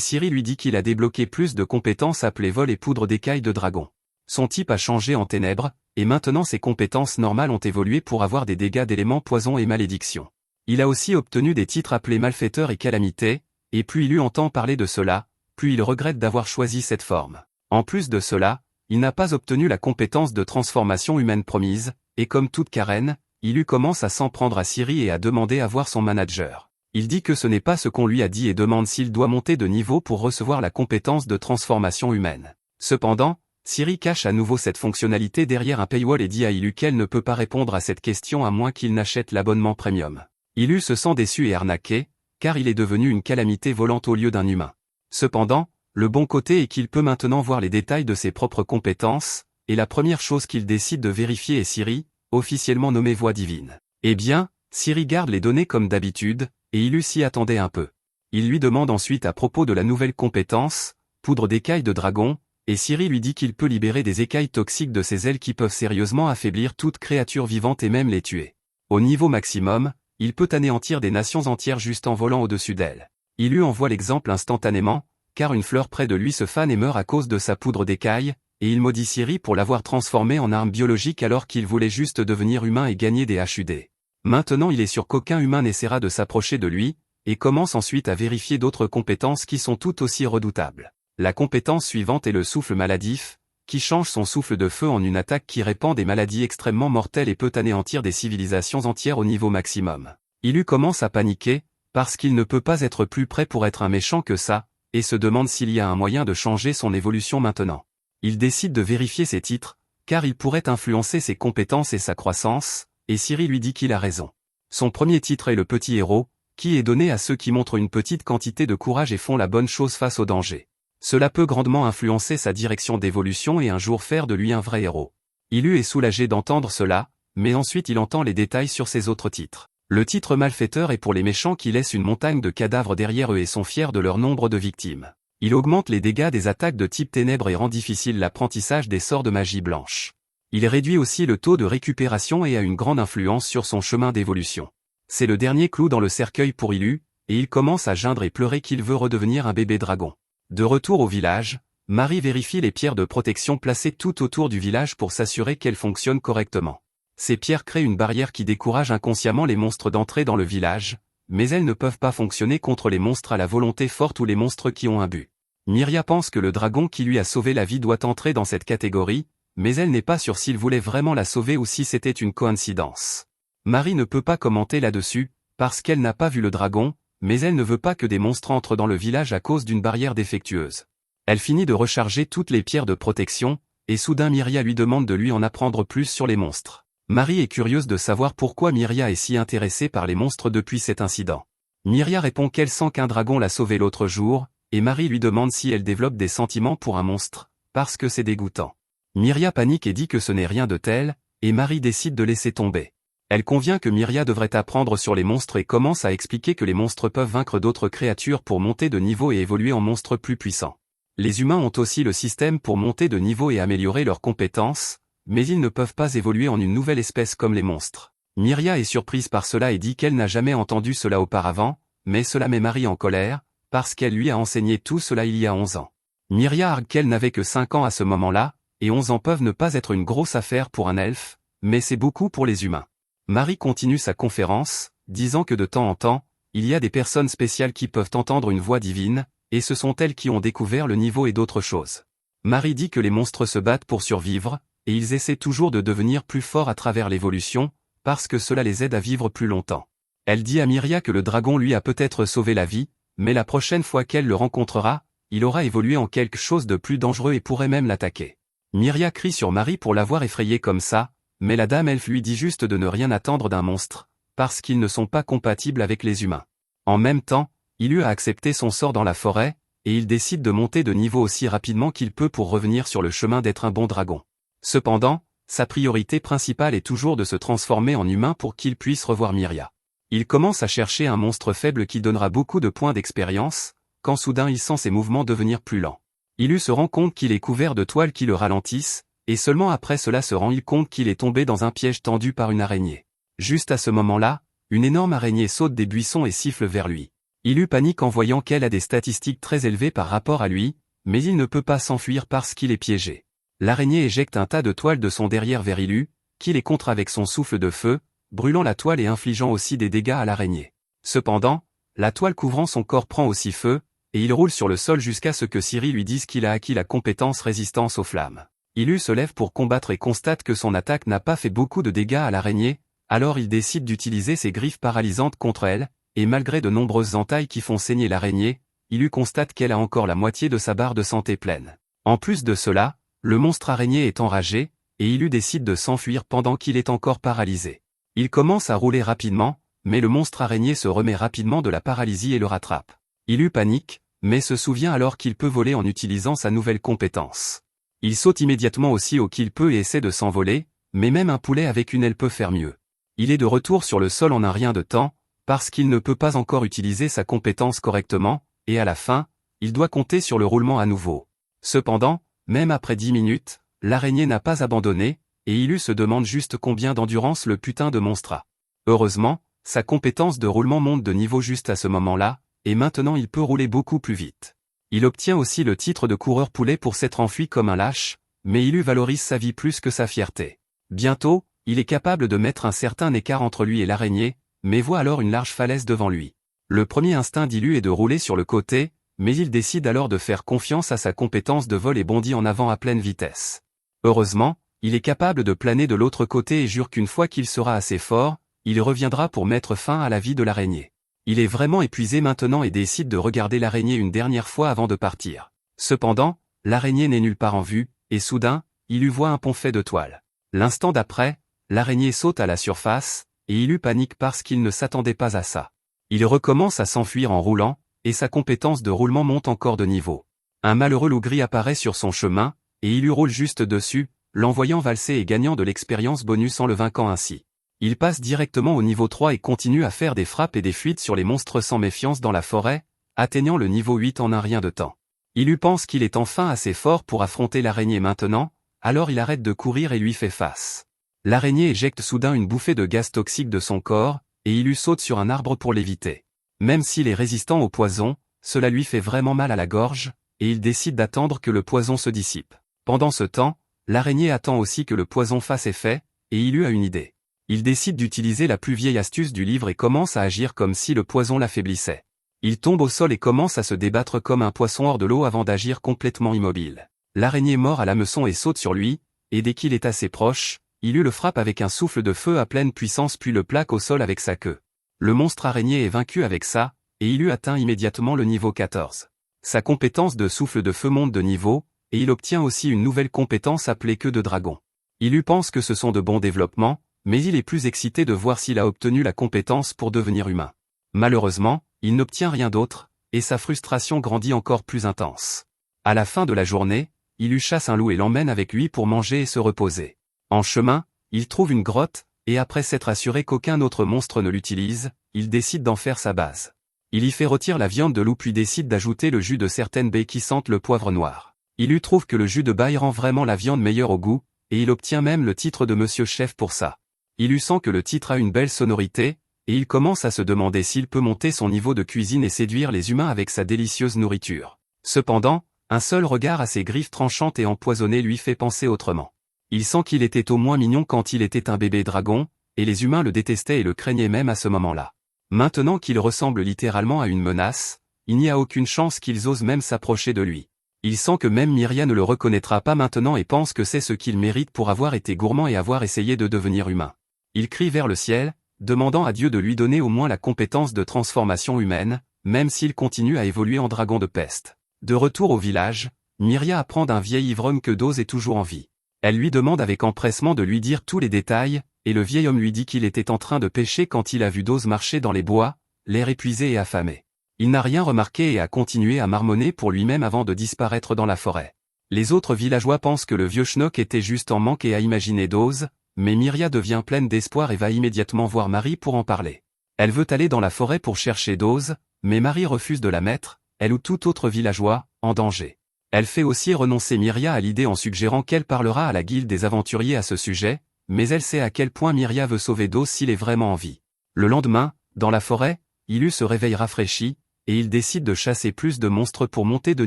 Ciri lui dit qu'il a débloqué plus de compétences appelées vol et poudre d'écailles de dragon. Son type a changé en ténèbres, et maintenant ses compétences normales ont évolué pour avoir des dégâts d'éléments poison et malédiction. Il a aussi obtenu des titres appelés malfaiteur et calamité, et plus Ilu entend parler de cela, plus il regrette d'avoir choisi cette forme. En plus de cela, il n'a pas obtenu la compétence de transformation humaine promise, et comme toute Karen, Ilu commence à s'en prendre à Ciri et à demander à voir son manager. Il dit que ce n'est pas ce qu'on lui a dit et demande s'il doit monter de niveau pour recevoir la compétence de transformation humaine. Cependant, Ciri cache à nouveau cette fonctionnalité derrière un paywall et dit à Ilu qu'elle ne peut pas répondre à cette question à moins qu'il n'achète l'abonnement premium. Ilu se sent déçu et arnaqué, car il est devenu une calamité volante au lieu d'un humain. Cependant, le bon côté est qu'il peut maintenant voir les détails de ses propres compétences, et la première chose qu'il décide de vérifier est Ciri, officiellement nommée voix divine. Eh bien, Ciri garde les données comme d'habitude, et Ilu s'y attendait un peu. Il lui demande ensuite à propos de la nouvelle compétence, poudre d'écailles de dragon, et Ciri lui dit qu'il peut libérer des écailles toxiques de ses ailes qui peuvent sérieusement affaiblir toute créature vivante et même les tuer. Au niveau maximum, il peut anéantir des nations entières juste en volant au-dessus d'elles. Ilu en voit l'exemple instantanément, car une fleur près de lui se fane et meurt à cause de sa poudre d'écailles, et il maudit Ciri pour l'avoir transformée en arme biologique alors qu'il voulait juste devenir humain et gagner des HUD. Maintenant il est sûr qu'aucun humain n'essaiera de s'approcher de lui, et commence ensuite à vérifier d'autres compétences qui sont tout aussi redoutables. La compétence suivante est le souffle maladif, qui change son souffle de feu en une attaque qui répand des maladies extrêmement mortelles et peut anéantir des civilisations entières au niveau maximum. Ilu commence à paniquer, parce qu'il ne peut pas être plus prêt pour être un méchant que ça, et se demande s'il y a un moyen de changer son évolution maintenant. Il décide de vérifier ses titres, car il pourrait influencer ses compétences et sa croissance, et Ciri lui dit qu'il a raison. Son premier titre est le petit héros, qui est donné à ceux qui montrent une petite quantité de courage et font la bonne chose face au danger. Cela peut grandement influencer sa direction d'évolution et un jour faire de lui un vrai héros. Ilu est soulagé d'entendre cela, mais ensuite il entend les détails sur ses autres titres. Le titre malfaiteur est pour les méchants qui laissent une montagne de cadavres derrière eux et sont fiers de leur nombre de victimes. Il augmente les dégâts des attaques de type ténèbres et rend difficile l'apprentissage des sorts de magie blanche. Il réduit aussi le taux de récupération et a une grande influence sur son chemin d'évolution. C'est le dernier clou dans le cercueil pour Ilu, et il commence à geindre et pleurer qu'il veut redevenir un bébé dragon. De retour au village, Marie vérifie les pierres de protection placées tout autour du village pour s'assurer qu'elles fonctionnent correctement. Ces pierres créent une barrière qui décourage inconsciemment les monstres d'entrer dans le village, mais elles ne peuvent pas fonctionner contre les monstres à la volonté forte ou les monstres qui ont un but. Miria pense que le dragon qui lui a sauvé la vie doit entrer dans cette catégorie, mais elle n'est pas sûre s'il voulait vraiment la sauver ou si c'était une coïncidence. Marie ne peut pas commenter là-dessus, parce qu'elle n'a pas vu le dragon, mais elle ne veut pas que des monstres entrent dans le village à cause d'une barrière défectueuse. Elle finit de recharger toutes les pierres de protection, et soudain Miria lui demande de lui en apprendre plus sur les monstres. Marie est curieuse de savoir pourquoi Miria est si intéressée par les monstres depuis cet incident. Miria répond qu'elle sent qu'un dragon l'a sauvée l'autre jour, et Marie lui demande si elle développe des sentiments pour un monstre, parce que c'est dégoûtant. Miria panique et dit que ce n'est rien de tel, et Marie décide de laisser tomber. Elle convient que Miria devrait apprendre sur les monstres et commence à expliquer que les monstres peuvent vaincre d'autres créatures pour monter de niveau et évoluer en monstres plus puissants. Les humains ont aussi le système pour monter de niveau et améliorer leurs compétences, mais ils ne peuvent pas évoluer en une nouvelle espèce comme les monstres. Miria est surprise par cela et dit qu'elle n'a jamais entendu cela auparavant, mais cela met Marie en colère, parce qu'elle lui a enseigné tout cela il y a 11 ans. Miria argue qu'elle n'avait que 5 ans à ce moment-là, et 11 ans peuvent ne pas être une grosse affaire pour un elfe, mais c'est beaucoup pour les humains. Marie continue sa conférence, disant que de temps en temps, il y a des personnes spéciales qui peuvent entendre une voix divine, et ce sont elles qui ont découvert le niveau et d'autres choses. Marie dit que les monstres se battent pour survivre, et ils essaient toujours de devenir plus forts à travers l'évolution, parce que cela les aide à vivre plus longtemps. Elle dit à Miria que le dragon lui a peut-être sauvé la vie, mais la prochaine fois qu'elle le rencontrera, il aura évolué en quelque chose de plus dangereux et pourrait même l'attaquer. Miria crie sur Marie pour l'avoir effrayée comme ça, mais la dame elfe lui dit juste de ne rien attendre d'un monstre, parce qu'ils ne sont pas compatibles avec les humains. En même temps, Ilu a accepté son sort dans la forêt, et il décide de monter de niveau aussi rapidement qu'il peut pour revenir sur le chemin d'être un bon dragon. Cependant, sa priorité principale est toujours de se transformer en humain pour qu'il puisse revoir Miria. Il commence à chercher un monstre faible qui donnera beaucoup de points d'expérience, quand soudain il sent ses mouvements devenir plus lents. Ilu se rend compte qu'il est couvert de toiles qui le ralentissent, et seulement après cela se rend-il compte qu'il est tombé dans un piège tendu par une araignée. Juste à ce moment-là, Une énorme araignée saute des buissons et siffle vers lui. Il eut panique en voyant qu'elle a des statistiques très élevées par rapport à lui, mais il ne peut pas s'enfuir parce qu'il est piégé. L'araignée éjecte un tas de toiles de son derrière vers Ilu, qui les contre avec son souffle de feu, brûlant la toile et infligeant aussi des dégâts à l'araignée. Cependant, la toile couvrant son corps prend aussi feu, et il roule sur le sol jusqu'à ce que Ciri lui dise qu'il a acquis la compétence résistance aux flammes. Ilu se lève pour combattre et constate que son attaque n'a pas fait beaucoup de dégâts à l'araignée, alors il décide d'utiliser ses griffes paralysantes contre elle, et malgré de nombreuses entailles qui font saigner l'araignée, Ilu constate qu'elle a encore la moitié de sa barre de santé pleine. En plus de cela, le monstre araignée est enragé, et Ilu décide de s'enfuir pendant qu'il est encore paralysé. Il commence à rouler rapidement, mais le monstre araignée se remet rapidement de la paralysie et le rattrape. Ilu panique, mais se souvient alors qu'il peut voler en utilisant sa nouvelle compétence. Il saute immédiatement aussi au qu'il peut et essaie de s'envoler, mais même un poulet avec une aile peut faire mieux. Il est de retour sur le sol en un rien de temps, parce qu'il ne peut pas encore utiliser sa compétence correctement, et à la fin, il doit compter sur le roulement à nouveau. Cependant, même après 10 minutes, l'araignée n'a pas abandonné, et Ilu se demande juste combien d'endurance le putain de monstre a. Heureusement, sa compétence de roulement monte de niveau juste à ce moment-là, et maintenant il peut rouler beaucoup plus vite. Il obtient aussi le titre de coureur poulet pour s'être enfui comme un lâche, mais Ilu valorise sa vie plus que sa fierté. Bientôt, il est capable de mettre un certain écart entre lui et l'araignée, mais voit alors une large falaise devant lui. Le premier instinct d'Ilu est de rouler sur le côté, mais il décide alors de faire confiance à sa compétence de vol et bondit en avant à pleine vitesse. Heureusement, il est capable de planer de l'autre côté et jure qu'une fois qu'il sera assez fort, il reviendra pour mettre fin à la vie de l'araignée. Il est vraiment épuisé maintenant et décide de regarder l'araignée une dernière fois avant de partir. Cependant, l'araignée n'est nulle part en vue, et soudain, il voit un pont fait de toile. L'instant d'après, l'araignée saute à la surface, et il panique parce qu'il ne s'attendait pas à ça. Il recommence à s'enfuir en roulant, et sa compétence de roulement monte encore de niveau. Un malheureux loup gris apparaît sur son chemin, et il roule juste dessus, l'envoyant valser et gagnant de l'expérience bonus en le vainquant ainsi. Il passe directement au niveau 3 et continue à faire des frappes et des fuites sur les monstres sans méfiance dans la forêt, atteignant le niveau 8 en un rien de temps. Il pense qu'il est enfin assez fort pour affronter l'araignée maintenant, alors il arrête de courir et lui fait face. L'araignée éjecte soudain une bouffée de gaz toxique de son corps, et il saute sur un arbre pour l'éviter. Même s'il est résistant au poison, cela lui fait vraiment mal à la gorge, et il décide d'attendre que le poison se dissipe. Pendant ce temps, l'araignée attend aussi que le poison fasse effet, et il a une idée. Il décide d'utiliser la plus vieille astuce du livre et commence à agir comme si le poison l'affaiblissait. Il tombe au sol et commence à se débattre comme un poisson hors de l'eau avant d'agir complètement immobile. L'araignée mord à l'hameçon et saute sur lui, et dès qu'il est assez proche, il le frappe avec un souffle de feu à pleine puissance puis le plaque au sol avec sa queue. Le monstre araignée est vaincu avec ça, et il atteint immédiatement le niveau 14. Sa compétence de souffle de feu monte de niveau, et il obtient aussi une nouvelle compétence appelée queue de dragon. Il pense que ce sont de bons développements, mais il est plus excité de voir s'il a obtenu la compétence pour devenir humain. Malheureusement, il n'obtient rien d'autre, et sa frustration grandit encore plus intense. À la fin de la journée, il chasse un loup et l'emmène avec lui pour manger et se reposer. En chemin, il trouve une grotte, et après s'être assuré qu'aucun autre monstre ne l'utilise, il décide d'en faire sa base. Il y fait rôtir la viande de loup puis décide d'ajouter le jus de certaines baies qui sentent le poivre noir. Il trouve que le jus de baille rend vraiment la viande meilleure au goût, et il obtient même le titre de Monsieur Chef pour ça. Il sent que le titre a une belle sonorité, et il commence à se demander s'il peut monter son niveau de cuisine et séduire les humains avec sa délicieuse nourriture. Cependant, un seul regard à ses griffes tranchantes et empoisonnées lui fait penser autrement. Il sent qu'il était au moins mignon quand il était un bébé dragon, et les humains le détestaient et le craignaient même à ce moment-là. Maintenant qu'il ressemble littéralement à une menace, il n'y a aucune chance qu'ils osent même s'approcher de lui. Il sent que même Miria ne le reconnaîtra pas maintenant et pense que c'est ce qu'il mérite pour avoir été gourmand et avoir essayé de devenir humain. Il crie vers le ciel, demandant à Dieu de lui donner au moins la compétence de transformation humaine, même s'il continue à évoluer en dragon de peste. De retour au village, Miria apprend d'un vieil ivrogne que Dose est toujours en vie. Elle lui demande avec empressement de lui dire tous les détails, et le vieil homme lui dit qu'il était en train de pêcher quand il a vu Dose marcher dans les bois, l'air épuisé et affamé. Il n'a rien remarqué et a continué à marmonner pour lui-même avant de disparaître dans la forêt. Les autres villageois pensent que le vieux schnock était juste en manque et a imaginé Dose, mais Miria devient pleine d'espoir et va immédiatement voir Marie pour en parler. Elle veut aller dans la forêt pour chercher Dose, mais Marie refuse de la mettre, elle ou tout autre villageois, en danger. Elle fait aussi renoncer Miria à l'idée en suggérant qu'elle parlera à la guilde des aventuriers à ce sujet, mais elle sait à quel point Miria veut sauver Dose s'il est vraiment en vie. Le lendemain, dans la forêt, Ilu se réveille rafraîchi, et il décide de chasser plus de monstres pour monter de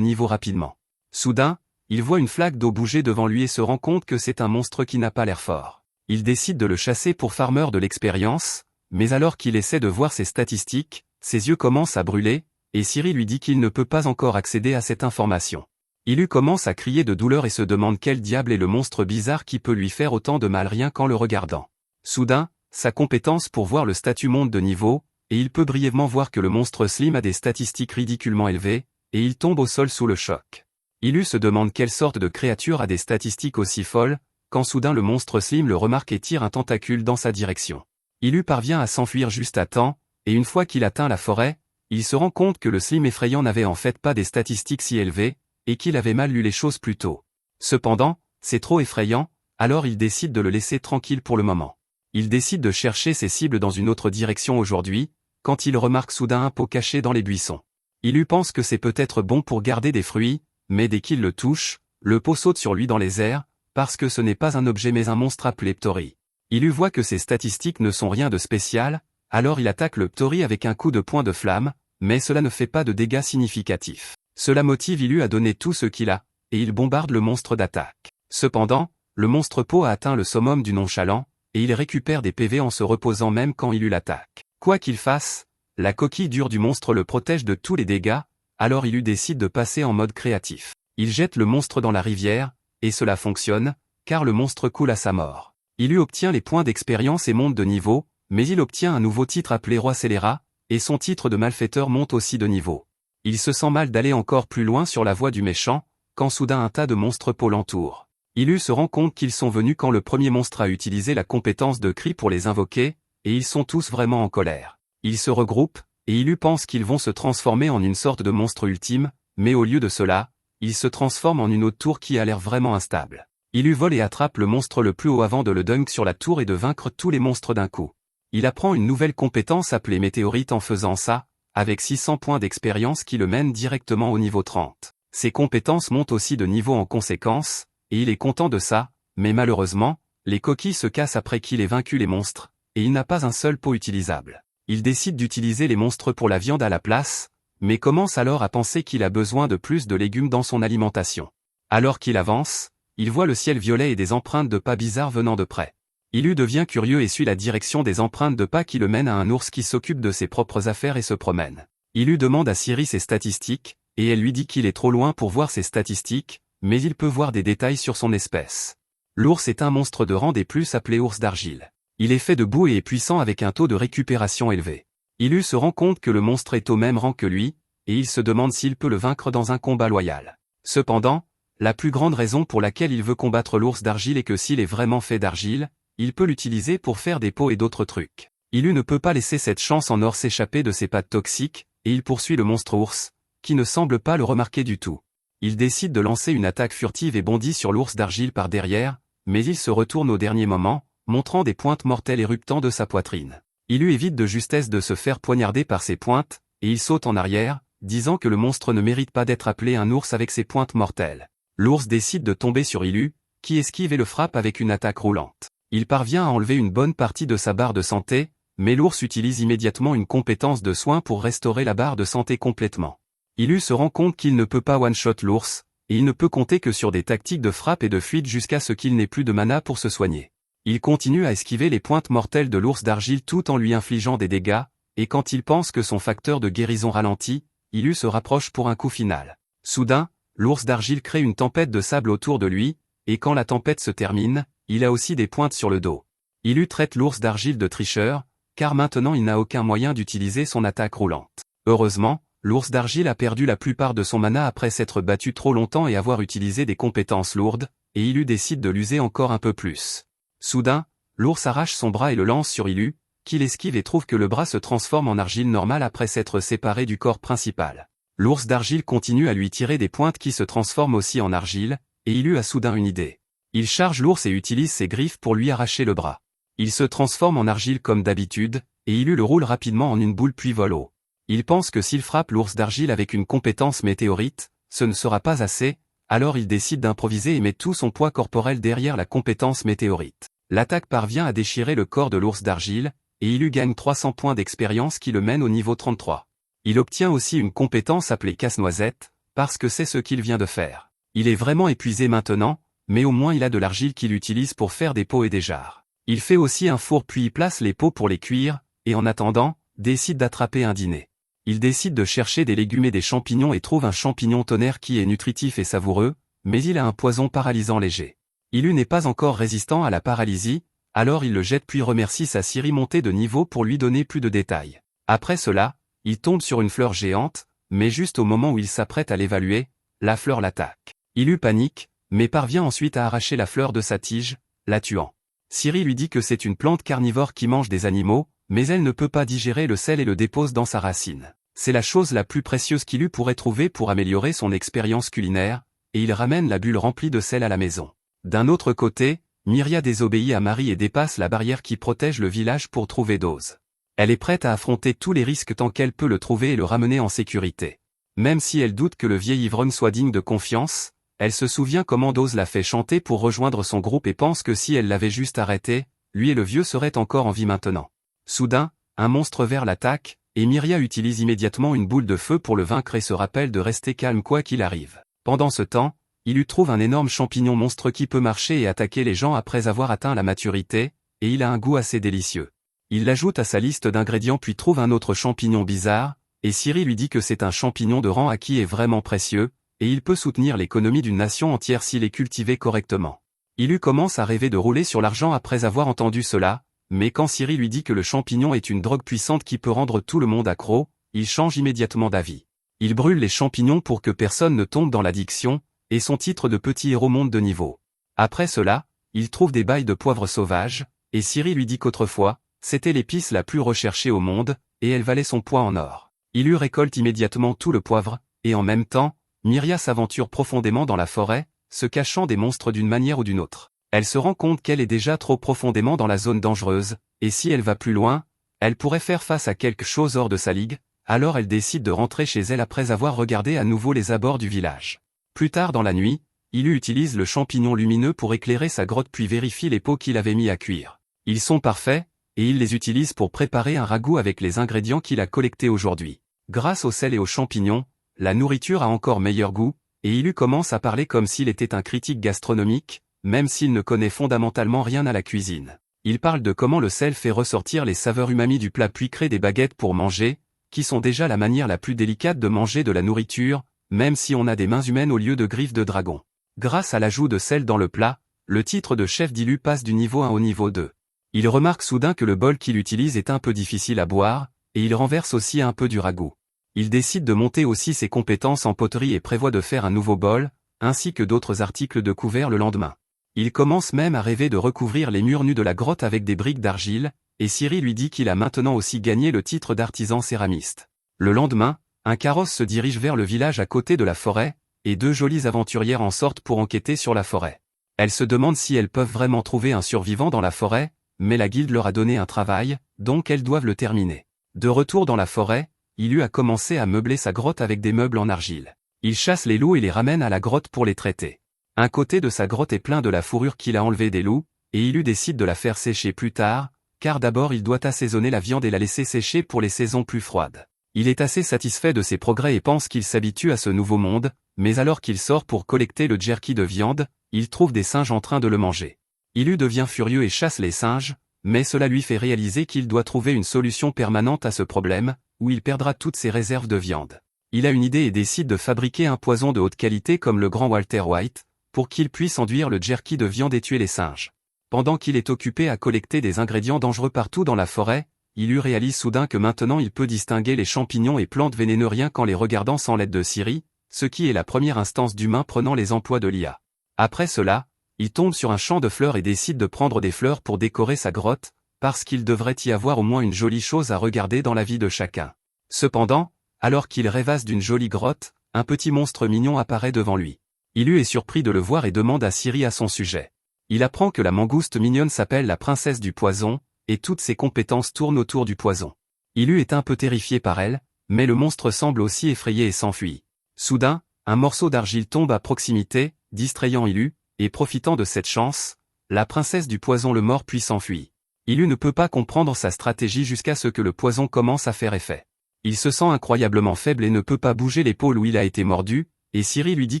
niveau rapidement. Soudain, il voit une flaque d'eau bouger devant lui et se rend compte que c'est un monstre qui n'a pas l'air fort. Il décide de le chasser pour farmer de l'expérience, mais alors qu'il essaie de voir ses statistiques, ses yeux commencent à brûler, et Siri lui dit qu'il ne peut pas encore accéder à cette information. Ilu commence à crier de douleur et se demande quel diable est le monstre bizarre qui peut lui faire autant de mal rien qu'en le regardant. Soudain, sa compétence pour voir le statut monte de niveau, et il peut brièvement voir que le monstre Slim a des statistiques ridiculement élevées, et il tombe au sol sous le choc. Ilu se demande quelle sorte de créature a des statistiques aussi folles, quand soudain le monstre Slim le remarque et tire un tentacule dans sa direction. Ilu parvient à s'enfuir juste à temps, et une fois qu'il atteint la forêt, il se rend compte que le Slim effrayant n'avait en fait pas des statistiques si élevées, et qu'il avait mal lu les choses plus tôt. Cependant, c'est trop effrayant, alors il décide de le laisser tranquille pour le moment. Il décide de chercher ses cibles dans une autre direction aujourd'hui, quand il remarque soudain un pot caché dans les buissons. Ilu pense que c'est peut-être bon pour garder des fruits, mais dès qu'il le touche, le pot saute sur lui dans les airs, parce que ce n'est pas un objet mais un monstre appelé Ptori. Ilu voit que ses statistiques ne sont rien de spécial, alors il attaque le Ptori avec un coup de poing de flamme, mais cela ne fait pas de dégâts significatifs. Cela motive Ilu à donner tout ce qu'il a, et il bombarde le monstre d'attaque. Cependant, le monstre pot a atteint le summum du nonchalant, et il récupère des PV en se reposant même quand Ilu l'attaque. Quoi qu'il fasse, la coquille dure du monstre le protège de tous les dégâts, alors Ilu décide de passer en mode créatif. Il jette le monstre dans la rivière, et cela fonctionne, car le monstre coule à sa mort. Ilu obtient les points d'expérience et monte de niveau, mais il obtient un nouveau titre appelé Roi Scélérat, et son titre de malfaiteur monte aussi de niveau. Il se sent mal d'aller encore plus loin sur la voie du méchant, quand soudain un tas de monstres peaux l'entourent. Ilu se rend compte qu'ils sont venus quand le premier monstre a utilisé la compétence de cri pour les invoquer, et ils sont tous vraiment en colère. Ils se regroupent, et Ilu pense qu'ils vont se transformer en une sorte de monstre ultime, mais au lieu de cela, ils se transforment en une autre tour qui a l'air vraiment instable. Ilu vole et attrape le monstre le plus haut avant de le dunk sur la tour et de vaincre tous les monstres d'un coup. Il apprend une nouvelle compétence appelée météorite en faisant ça, avec 600 points d'expérience qui le mènent directement au niveau 30. Ses compétences montent aussi de niveau en conséquence, et il est content de ça, mais malheureusement, les coquilles se cassent après qu'il ait vaincu les monstres, et il n'a pas un seul pot utilisable. Il décide d'utiliser les monstres pour la viande à la place, mais commence alors à penser qu'il a besoin de plus de légumes dans son alimentation. Alors qu'il avance, il voit le ciel violet et des empreintes de pas bizarres venant de près. Ilu devient curieux et suit la direction des empreintes de pas qui le mènent à un ours qui s'occupe de ses propres affaires et se promène. Ilu demande à Siri ses statistiques, et elle lui dit qu'il est trop loin pour voir ses statistiques, mais il peut voir des détails sur son espèce. L'ours est un monstre de rang des plus appelé ours d'argile. Il est fait de boue et est puissant avec un taux de récupération élevé. Ilu se rend compte que le monstre est au même rang que lui, et il se demande s'il peut le vaincre dans un combat loyal. Cependant, la plus grande raison pour laquelle il veut combattre l'ours d'argile est que s'il est vraiment fait d'argile, il peut l'utiliser pour faire des pots et d'autres trucs. Ilu ne peut pas laisser cette chance en or s'échapper de ses pattes toxiques, et il poursuit le monstre ours, qui ne semble pas le remarquer du tout. Il décide de lancer une attaque furtive et bondit sur l'ours d'argile par derrière, mais il se retourne au dernier moment, montrant des pointes mortelles éruptant de sa poitrine. Ilu évite de justesse de se faire poignarder par ses pointes, et il saute en arrière, disant que le monstre ne mérite pas d'être appelé un ours avec ses pointes mortelles. L'ours décide de tomber sur Ilu, qui esquive et le frappe avec une attaque roulante. Il parvient à enlever une bonne partie de sa barre de santé, mais l'ours utilise immédiatement une compétence de soin pour restaurer la barre de santé complètement. Ilu se rend compte qu'il ne peut pas one-shot l'ours, et il ne peut compter que sur des tactiques de frappe et de fuite jusqu'à ce qu'il n'ait plus de mana pour se soigner. Il continue à esquiver les pointes mortelles de l'ours d'argile tout en lui infligeant des dégâts, et quand il pense que son facteur de guérison ralentit, Ilu se rapproche pour un coup final. Soudain, l'ours d'argile crée une tempête de sable autour de lui, et quand la tempête se termine, il a aussi des pointes sur le dos. Ilu traite l'ours d'argile de tricheur, car maintenant il n'a aucun moyen d'utiliser son attaque roulante. Heureusement, l'ours d'argile a perdu la plupart de son mana après s'être battu trop longtemps et avoir utilisé des compétences lourdes, et Ilu décide de l'user encore un peu plus. Soudain, l'ours arrache son bras et le lance sur Ilu, qui l'esquive et trouve que le bras se transforme en argile normale après s'être séparé du corps principal. L'ours d'argile continue à lui tirer des pointes qui se transforment aussi en argile, et Ilu a soudain une idée. Il charge l'ours et utilise ses griffes pour lui arracher le bras. Il se transforme en argile comme d'habitude, et Ilu le roule rapidement en une boule puis vole haut. Il pense que s'il frappe l'ours d'argile avec une compétence météorite, ce ne sera pas assez, alors il décide d'improviser et met tout son poids corporel derrière la compétence météorite. L'attaque parvient à déchirer le corps de l'ours d'argile, et il gagne 300 points d'expérience qui le mènent au niveau 33. Il obtient aussi une compétence appelée casse-noisette, parce que c'est ce qu'il vient de faire. Il est vraiment épuisé maintenant, mais au moins il a de l'argile qu'il utilise pour faire des pots et des jarres. Il fait aussi un four puis y place les pots pour les cuire, et en attendant, décide d'attraper un dîner. Il décide de chercher des légumes et des champignons et trouve un champignon tonnerre qui est nutritif et savoureux, mais il a un poison paralysant léger. Il n'est pas encore résistant à la paralysie, alors il le jette puis remercie sa Siri montée de niveau pour lui donner plus de détails. Après cela, il tombe sur une fleur géante, mais juste au moment où il s'apprête à l'évaluer, la fleur l'attaque. Il panique, mais parvient ensuite à arracher la fleur de sa tige, la tuant. Siri lui dit que c'est une plante carnivore qui mange des animaux, mais elle ne peut pas digérer le sel et le dépose dans sa racine. C'est la chose la plus précieuse qu'il pourrait trouver pour améliorer son expérience culinaire, et il ramène la bulle remplie de sel à la maison. D'un autre côté, Myria désobéit à Marie et dépasse la barrière qui protège le village pour trouver Dose. Elle est prête à affronter tous les risques tant qu'elle peut le trouver et le ramener en sécurité. Même si elle doute que le vieil ivrogne soit digne de confiance, elle se souvient comment Dose l'a fait chanter pour rejoindre son groupe et pense que si elle l'avait juste arrêté, lui et le vieux seraient encore en vie maintenant. Soudain, un monstre vert l'attaque, et Myria utilise immédiatement une boule de feu pour le vaincre et se rappelle de rester calme quoi qu'il arrive. Pendant ce temps, il lui trouve un énorme champignon monstre qui peut marcher et attaquer les gens après avoir atteint la maturité, et il a un goût assez délicieux. Il l'ajoute à sa liste d'ingrédients puis trouve un autre champignon bizarre, et Siri lui dit que c'est un champignon de rang acquis et vraiment précieux, et il peut soutenir l'économie d'une nation entière s'il est cultivé correctement. Il commence à rêver de rouler sur l'argent après avoir entendu cela, mais quand Siri lui dit que le champignon est une drogue puissante qui peut rendre tout le monde accro, il change immédiatement d'avis. Il brûle les champignons pour que personne ne tombe dans l'addiction, et son titre de petit héros monte de niveau. Après cela, il trouve des bailles de poivre sauvage, et Siri lui dit qu'autrefois, c'était l'épice la plus recherchée au monde, et elle valait son poids en or. Il récolte immédiatement tout le poivre, et en même temps, Myria s'aventure profondément dans la forêt, se cachant des monstres d'une manière ou d'une autre. Elle se rend compte qu'elle est déjà trop profondément dans la zone dangereuse, et si elle va plus loin, elle pourrait faire face à quelque chose hors de sa ligue, alors elle décide de rentrer chez elle après avoir regardé à nouveau les abords du village. Plus tard dans la nuit, il utilise le champignon lumineux pour éclairer sa grotte puis vérifie les pots qu'il avait mis à cuire. Ils sont parfaits, et il les utilise pour préparer un ragoût avec les ingrédients qu'il a collectés aujourd'hui. Grâce au sel et aux champignons, la nourriture a encore meilleur goût, et il commence à parler comme s'il était un critique gastronomique, même s'il ne connaît fondamentalement rien à la cuisine. Il parle de comment le sel fait ressortir les saveurs umami du plat puis crée des baguettes pour manger, qui sont déjà la manière la plus délicate de manger de la nourriture, même si on a des mains humaines au lieu de griffes de dragon. Grâce à l'ajout de sel dans le plat, le titre de chef d'Ilu passe du niveau 1 au niveau 2. Il remarque soudain que le bol qu'il utilise est un peu difficile à boire, et il renverse aussi un peu du ragoût. Il décide de monter aussi ses compétences en poterie et prévoit de faire un nouveau bol, ainsi que d'autres articles de couvert le lendemain. Il commence même à rêver de recouvrir les murs nus de la grotte avec des briques d'argile, et Siri lui dit qu'il a maintenant aussi gagné le titre d'artisan céramiste. Le lendemain, un carrosse se dirige vers le village à côté de la forêt, et deux jolies aventurières en sortent pour enquêter sur la forêt. Elles se demandent si elles peuvent vraiment trouver un survivant dans la forêt, mais la guilde leur a donné un travail, donc elles doivent le terminer. De retour dans la forêt, il a commencé à meubler sa grotte avec des meubles en argile. Il chasse les loups et les ramène à la grotte pour les traiter. Un côté de sa grotte est plein de la fourrure qu'il a enlevée des loups, et il décide de la faire sécher plus tard, car d'abord il doit assaisonner la viande et la laisser sécher pour les saisons plus froides. Il est assez satisfait de ses progrès et pense qu'il s'habitue à ce nouveau monde, mais alors qu'il sort pour collecter le jerky de viande, il trouve des singes en train de le manger. Il devient furieux et chasse les singes, mais cela lui fait réaliser qu'il doit trouver une solution permanente à ce problème, où il perdra toutes ses réserves de viande. Il a une idée et décide de fabriquer un poison de haute qualité comme le grand Walter White, pour qu'il puisse enduire le jerky de viande et tuer les singes. Pendant qu'il est occupé à collecter des ingrédients dangereux partout dans la forêt, il réalise soudain que maintenant il peut distinguer les champignons et plantes vénéneux rien qu'en les regardant sans l'aide de Siri, ce qui est la première instance d'humain prenant les emplois de l'IA. Après cela, il tombe sur un champ de fleurs et décide de prendre des fleurs pour décorer sa grotte, parce qu'il devrait y avoir au moins une jolie chose à regarder dans la vie de chacun. Cependant, alors qu'il rêvasse d'une jolie grotte, un petit monstre mignon apparaît devant lui. Il est surpris de le voir et demande à Siri à son sujet. Il apprend que la mangouste mignonne s'appelle la princesse du poison, et toutes ses compétences tournent autour du poison. Il est un peu terrifié par elle, mais le monstre semble aussi effrayé et s'enfuit. Soudain, un morceau d'argile tombe à proximité, distrayant Ilu, et profitant de cette chance, la princesse du poison le mord puis s'enfuit. Ilu ne peut pas comprendre sa stratégie jusqu'à ce que le poison commence à faire effet. Il se sent incroyablement faible et ne peut pas bouger l'épaule où il a été mordu, et Ciri lui dit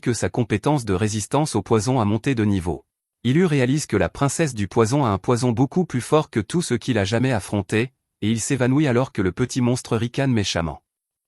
que sa compétence de résistance au poison a monté de niveau. Ilu réalise que la princesse du poison a un poison beaucoup plus fort que tout ce qu'il a jamais affronté, et il s'évanouit alors que le petit monstre ricane méchamment.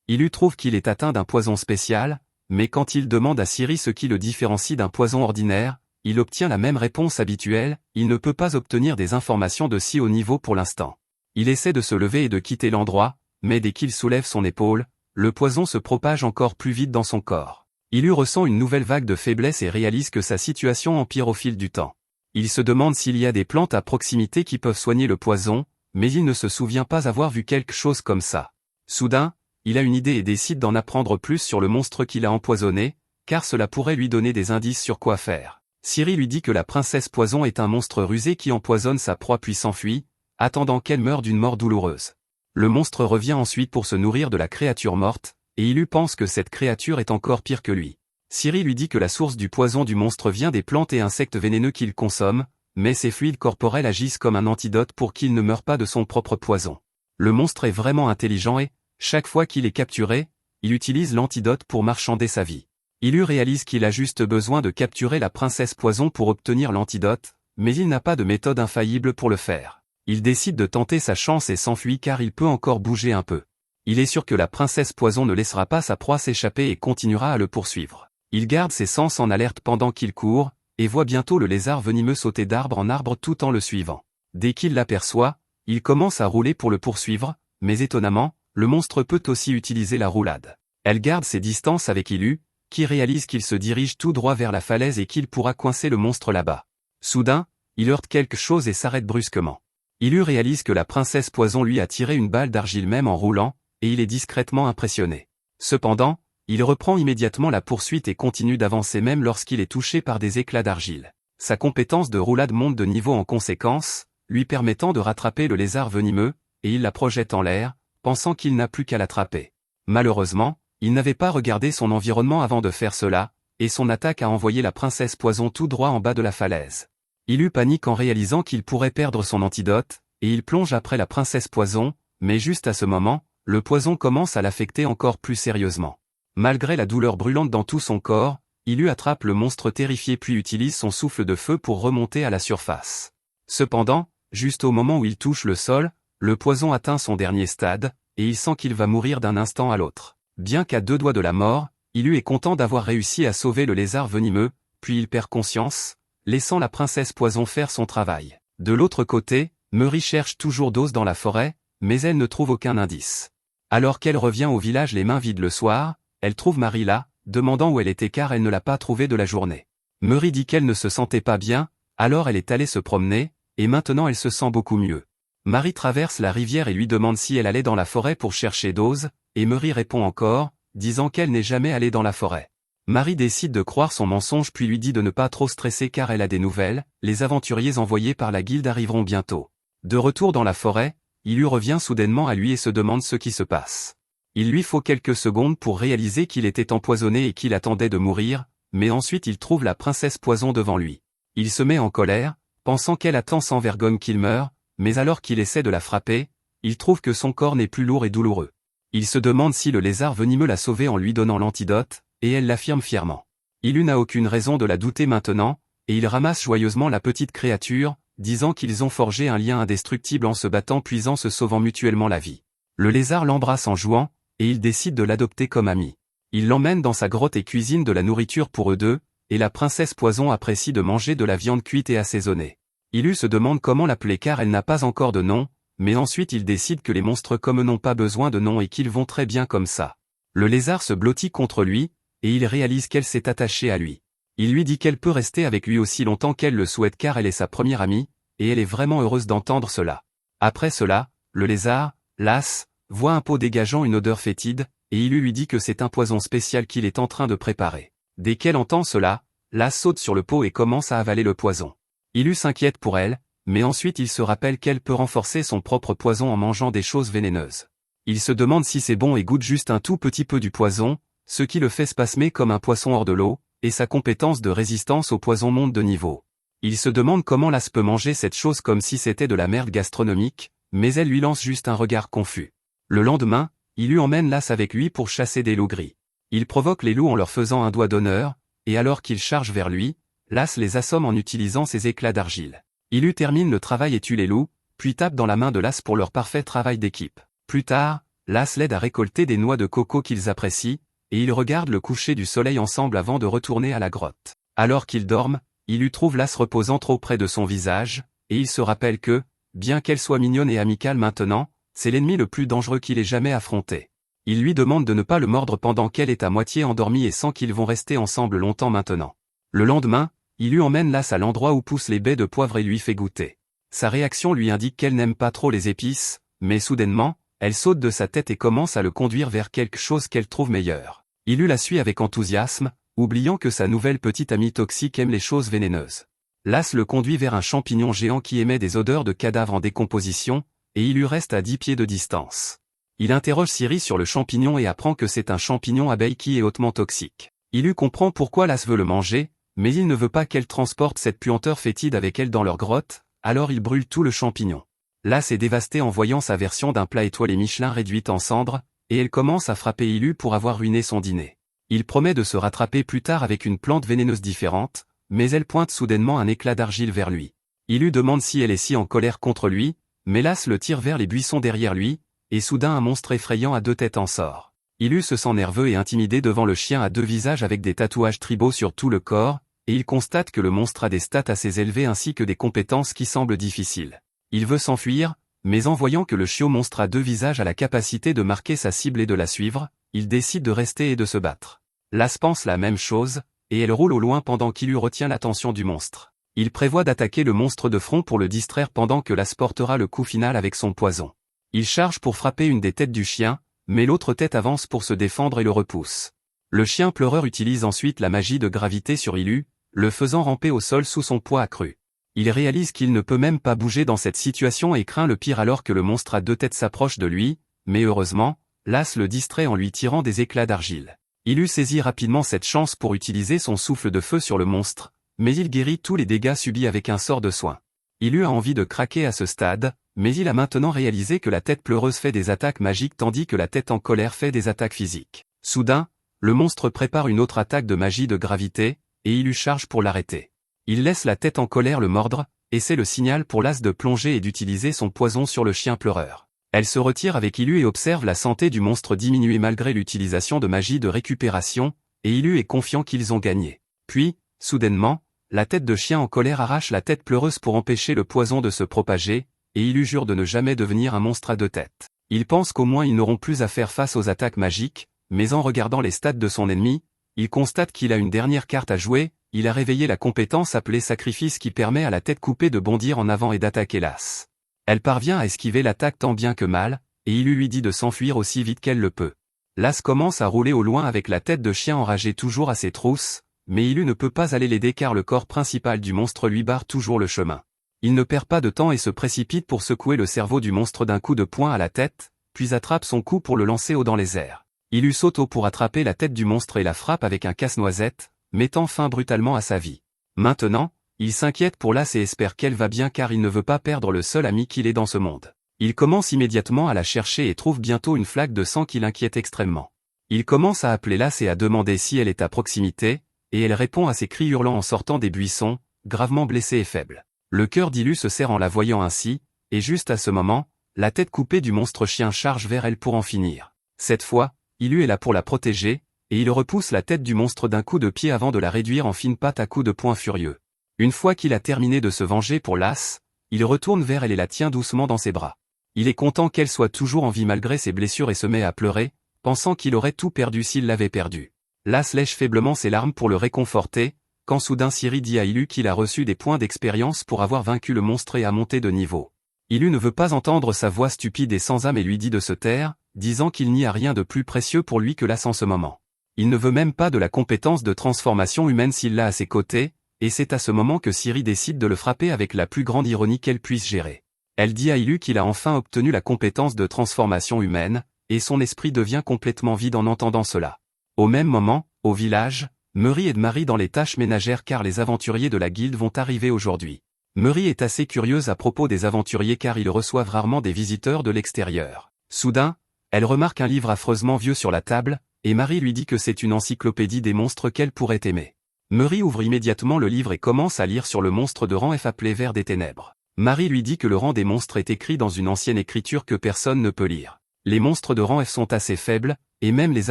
Ilu trouve qu'il est atteint d'un poison spécial, mais quand il demande à Ciri ce qui le différencie d'un poison ordinaire, il obtient la même réponse habituelle, il ne peut pas obtenir des informations de si haut niveau pour l'instant. Il essaie de se lever et de quitter l'endroit, mais dès qu'il soulève son épaule, le poison se propage encore plus vite dans son corps. Ilu ressent une nouvelle vague de faiblesse et réalise que sa situation empire au fil du temps. Il se demande s'il y a des plantes à proximité qui peuvent soigner le poison, mais il ne se souvient pas avoir vu quelque chose comme ça. Soudain, il a une idée et décide d'en apprendre plus sur le monstre qu'il a empoisonné, car cela pourrait lui donner des indices sur quoi faire. Ciri lui dit que la princesse poison est un monstre rusé qui empoisonne sa proie puis s'enfuit, attendant qu'elle meure d'une mort douloureuse. Le monstre revient ensuite pour se nourrir de la créature morte, et Ilu pense que cette créature est encore pire que lui. Ciri lui dit que la source du poison du monstre vient des plantes et insectes vénéneux qu'il consomme, mais ses fluides corporels agissent comme un antidote pour qu'il ne meure pas de son propre poison. Le monstre est vraiment intelligent et, chaque fois qu'il est capturé, il utilise l'antidote pour marchander sa vie. Ilu réalise qu'il a juste besoin de capturer la princesse poison pour obtenir l'antidote, mais il n'a pas de méthode infaillible pour le faire. Il décide de tenter sa chance et s'enfuit car il peut encore bouger un peu. Il est sûr que la princesse poison ne laissera pas sa proie s'échapper et continuera à le poursuivre. Il garde ses sens en alerte pendant qu'il court, et voit bientôt le lézard venimeux sauter d'arbre en arbre tout en le suivant. Dès qu'il l'aperçoit, il commence à rouler pour le poursuivre, mais étonnamment, le monstre peut aussi utiliser la roulade. Elle garde ses distances avec Ilu, qui réalise qu'il se dirige tout droit vers la falaise et qu'il pourra coincer le monstre là-bas. Soudain, il heurte quelque chose et s'arrête brusquement. Ilu réalise que la princesse poison lui a tiré une balle d'argile même en roulant, et il est discrètement impressionné. Cependant, il reprend immédiatement la poursuite et continue d'avancer même lorsqu'il est touché par des éclats d'argile. Sa compétence de roulade monte de niveau en conséquence, lui permettant de rattraper le lézard venimeux, et il la projette en l'air, pensant qu'il n'a plus qu'à l'attraper. Malheureusement, il n'avait pas regardé son environnement avant de faire cela, et son attaque a envoyé la princesse poison tout droit en bas de la falaise. Il eut panique en réalisant qu'il pourrait perdre son antidote, et il plonge après la princesse poison, mais juste à ce moment, le poison commence à l'affecter encore plus sérieusement. Malgré la douleur brûlante dans tout son corps, Ilu attrape le monstre terrifié puis utilise son souffle de feu pour remonter à la surface. Cependant, juste au moment où il touche le sol, le poison atteint son dernier stade, et il sent qu'il va mourir d'un instant à l'autre. Bien qu'à 2 doigts de la mort, Ilu est content d'avoir réussi à sauver le lézard venimeux, puis il perd conscience, laissant la princesse poison faire son travail. De l'autre côté, Meury cherche toujours d'os dans la forêt, mais elle ne trouve aucun indice. Alors qu'elle revient au village les mains vides le soir, elle trouve Marie là, demandant où elle était car elle ne l'a pas trouvée de la journée. Meury dit qu'elle ne se sentait pas bien, alors elle est allée se promener, et maintenant elle se sent beaucoup mieux. Marie traverse la rivière et lui demande si elle allait dans la forêt pour chercher d'os, et Meury répond encore, disant qu'elle n'est jamais allée dans la forêt. Marie décide de croire son mensonge puis lui dit de ne pas trop stresser car elle a des nouvelles, les aventuriers envoyés par la guilde arriveront bientôt. De retour dans la forêt, il lui revient soudainement à lui et se demande ce qui se passe. Il lui faut quelques secondes pour réaliser qu'il était empoisonné et qu'il attendait de mourir, mais ensuite il trouve la princesse poison devant lui. Il se met en colère, pensant qu'elle attend sans vergogne qu'il meure, mais alors qu'il essaie de la frapper, il trouve que son corps n'est plus lourd et douloureux. Il se demande si le lézard venimeux l'a sauvé en lui donnant l'antidote, et elle l'affirme fièrement. Ilu n'a aucune raison de la douter maintenant, et il ramasse joyeusement la petite créature, disant qu'ils ont forgé un lien indestructible en se battant puis en se sauvant mutuellement la vie. Le lézard l'embrasse en jouant, et il décide de l'adopter comme ami. Il l'emmène dans sa grotte et cuisine de la nourriture pour eux deux, et la princesse poison apprécie de manger de la viande cuite et assaisonnée. Ilu se demande comment l'appeler car elle n'a pas encore de nom, mais ensuite il décide que les monstres comme eux n'ont pas besoin de nom et qu'ils vont très bien comme ça. Le lézard se blottit contre lui, et il réalise qu'elle s'est attachée à lui. Il lui dit qu'elle peut rester avec lui aussi longtemps qu'elle le souhaite car elle est sa première amie, et elle est vraiment heureuse d'entendre cela. Après cela, le lézard, las, voit un pot dégageant une odeur fétide, et Ilu lui dit que c'est un poison spécial qu'il est en train de préparer. Dès qu'elle entend cela, las saute sur le pot et commence à avaler le poison. Ilu s'inquiète pour elle, mais ensuite il se rappelle qu'elle peut renforcer son propre poison en mangeant des choses vénéneuses. Il se demande si c'est bon et goûte juste un tout petit peu du poison, ce qui le fait spasmer comme un poisson hors de l'eau, et sa compétence de résistance au poison monte de niveau. Il se demande comment l'as peut manger cette chose comme si c'était de la merde gastronomique, mais elle lui lance juste un regard confus. Le lendemain, Ilu emmène l'as avec lui pour chasser des loups gris. Il provoque les loups en leur faisant un doigt d'honneur, et alors qu'ils chargent vers lui, l'as les assomme en utilisant ses éclats d'argile. Ilu termine le travail et tue les loups, puis tape dans la main de l'as pour leur parfait travail d'équipe. Plus tard, l'as l'aide à récolter des noix de coco qu'ils apprécient, et ils regardent le coucher du soleil ensemble avant de retourner à la grotte. Alors qu'ils dorment, Ilu trouve l'as reposant trop près de son visage, et il se rappelle que, bien qu'elle soit mignonne et amicale maintenant, c'est l'ennemi le plus dangereux qu'il ait jamais affronté. Il lui demande de ne pas le mordre pendant qu'elle est à moitié endormie et sent qu'ils vont rester ensemble longtemps maintenant. Le lendemain, Ilu emmène l'as à l'endroit où poussent les baies de poivre et lui fait goûter. Sa réaction lui indique qu'elle n'aime pas trop les épices, mais soudainement, elle saute de sa tête et commence à le conduire vers quelque chose qu'elle trouve meilleur. Ilu la suit avec enthousiasme, oubliant que sa nouvelle petite amie toxique aime les choses vénéneuses. L'as le conduit vers un champignon géant qui émet des odeurs de cadavres en décomposition, et il lui reste à 10 pieds de distance. Il interroge Siri sur le champignon et apprend que c'est un champignon abeille qui est hautement toxique. Ilu comprend pourquoi l'as veut le manger, mais il ne veut pas qu'elle transporte cette puanteur fétide avec elle dans leur grotte, alors il brûle tout le champignon. L'as est dévastée en voyant sa version d'un plat étoilé Michelin réduite en cendres, et elle commence à frapper Ilu pour avoir ruiné son dîner. Il promet de se rattraper plus tard avec une plante vénéneuse différente, mais elle pointe soudainement un éclat d'argile vers lui. Ilu demande si elle est si en colère contre lui, mais l'as le tire vers les buissons derrière lui, et soudain un monstre effrayant à 2 têtes en sort. Ilu se sent nerveux et intimidé devant le chien à 2 visages avec des tatouages tribaux sur tout le corps, et il constate que le monstre a des stats assez élevés ainsi que des compétences qui semblent difficiles. Il veut s'enfuir, mais en voyant que le chiot monstre à 2 visages a la capacité de marquer sa cible et de la suivre, il décide de rester et de se battre. L'as pense la même chose, et elle roule au loin pendant qu'Ilu retient l'attention du monstre. Il prévoit d'attaquer le monstre de front pour le distraire pendant que l'as portera le coup final avec son poison. Il charge pour frapper une des têtes du chien, mais l'autre tête avance pour se défendre et le repousse. Le chien pleureur utilise ensuite la magie de gravité sur Ilu, le faisant ramper au sol sous son poids accru. Il réalise qu'il ne peut même pas bouger dans cette situation et craint le pire alors que le monstre à 2 têtes s'approche de lui, mais heureusement, l'as le distrait en lui tirant des éclats d'argile. Ilu saisit rapidement cette chance pour utiliser son souffle de feu sur le monstre, mais il guérit tous les dégâts subis avec un sort de soin. Ilu a envie de craquer à ce stade, mais il a maintenant réalisé que la tête pleureuse fait des attaques magiques tandis que la tête en colère fait des attaques physiques. Soudain, le monstre prépare une autre attaque de magie de gravité, et Ilu charge pour l'arrêter. Il laisse la tête en colère le mordre, et c'est le signal pour l'as de plonger et d'utiliser son poison sur le chien pleureur. Elle se retire avec Ilu et observe la santé du monstre diminuer malgré l'utilisation de magie de récupération, et Ilu est confiant qu'ils ont gagné. Puis, soudainement, la tête de chien en colère arrache la tête pleureuse pour empêcher le poison de se propager, et Ilu jure de ne jamais devenir un monstre à 2 têtes. Il pense qu'au moins ils n'auront plus à faire face aux attaques magiques, mais en regardant les stats de son ennemi, il constate qu'il a une dernière carte à jouer, il a réveillé la compétence appelée sacrifice qui permet à la tête coupée de bondir en avant et d'attaquer l'as. Elle parvient à esquiver l'attaque tant bien que mal, et Ilu lui dit de s'enfuir aussi vite qu'elle le peut. L'as commence à rouler au loin avec la tête de chien enragé toujours à ses trousses, mais Ilu ne peut pas aller l'aider car le corps principal du monstre lui barre toujours le chemin. Il ne perd pas de temps et se précipite pour secouer le cerveau du monstre d'un coup de poing à la tête, puis attrape son cou pour le lancer haut dans les airs. Ilu saute haut pour attraper la tête du monstre et la frappe avec un casse-noisette, mettant fin brutalement à sa vie. Maintenant, il s'inquiète pour l'as et espère qu'elle va bien car il ne veut pas perdre le seul ami qu'il ait dans ce monde. Il commence immédiatement à la chercher et trouve bientôt une flaque de sang qui l'inquiète extrêmement. Il commence à appeler l'as et à demander si elle est à proximité, et elle répond à ses cris hurlants en sortant des buissons, gravement blessée et faible. Le cœur d'Ilu se serre en la voyant ainsi, et juste à ce moment, la tête coupée du monstre chien charge vers elle pour en finir. Cette fois, Ilu est là pour la protéger, et il repousse la tête du monstre d'un coup de pied avant de la réduire en fine pâte à coups de poing furieux. Une fois qu'il a terminé de se venger pour l'as, il retourne vers elle et la tient doucement dans ses bras. Il est content qu'elle soit toujours en vie malgré ses blessures et se met à pleurer, pensant qu'il aurait tout perdu s'il l'avait perdu. L'as lèche faiblement ses larmes pour le réconforter, quand soudain Siri dit à Ilu qu'il a reçu des points d'expérience pour avoir vaincu le monstre et a monté de niveau. Ilu ne veut pas entendre sa voix stupide et sans âme et lui dit de se taire, disant qu'il n'y a rien de plus précieux pour lui que l'as en ce moment. Il ne veut même pas de la compétence de transformation humaine s'il l'a à ses côtés, et c'est à ce moment que Siri décide de le frapper avec la plus grande ironie qu'elle puisse gérer. Elle dit à Ilu qu'il a enfin obtenu la compétence de transformation humaine, et son esprit devient complètement vide en entendant cela. Au même moment, au village, Murray aide Marie dans les tâches ménagères car les aventuriers de la guilde vont arriver aujourd'hui. Murray est assez curieuse à propos des aventuriers car ils reçoivent rarement des visiteurs de l'extérieur. Soudain, elle remarque un livre affreusement vieux sur la table, et Marie lui dit que c'est une encyclopédie des monstres qu'elle pourrait aimer. Murray ouvre immédiatement le livre et commence à lire sur le monstre de rang F appelé Ver des Ténèbres. Marie lui dit que le rang des monstres est écrit dans une ancienne écriture que personne ne peut lire. Les monstres de rang F sont assez faibles, et même les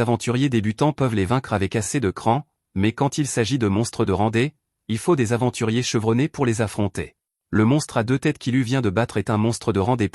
aventuriers débutants peuvent les vaincre avec assez de cran, mais quand il s'agit de monstres de rang D, il faut des aventuriers chevronnés pour les affronter. Le monstre à 2 têtes qui lui vient de battre est un monstre de rang D+,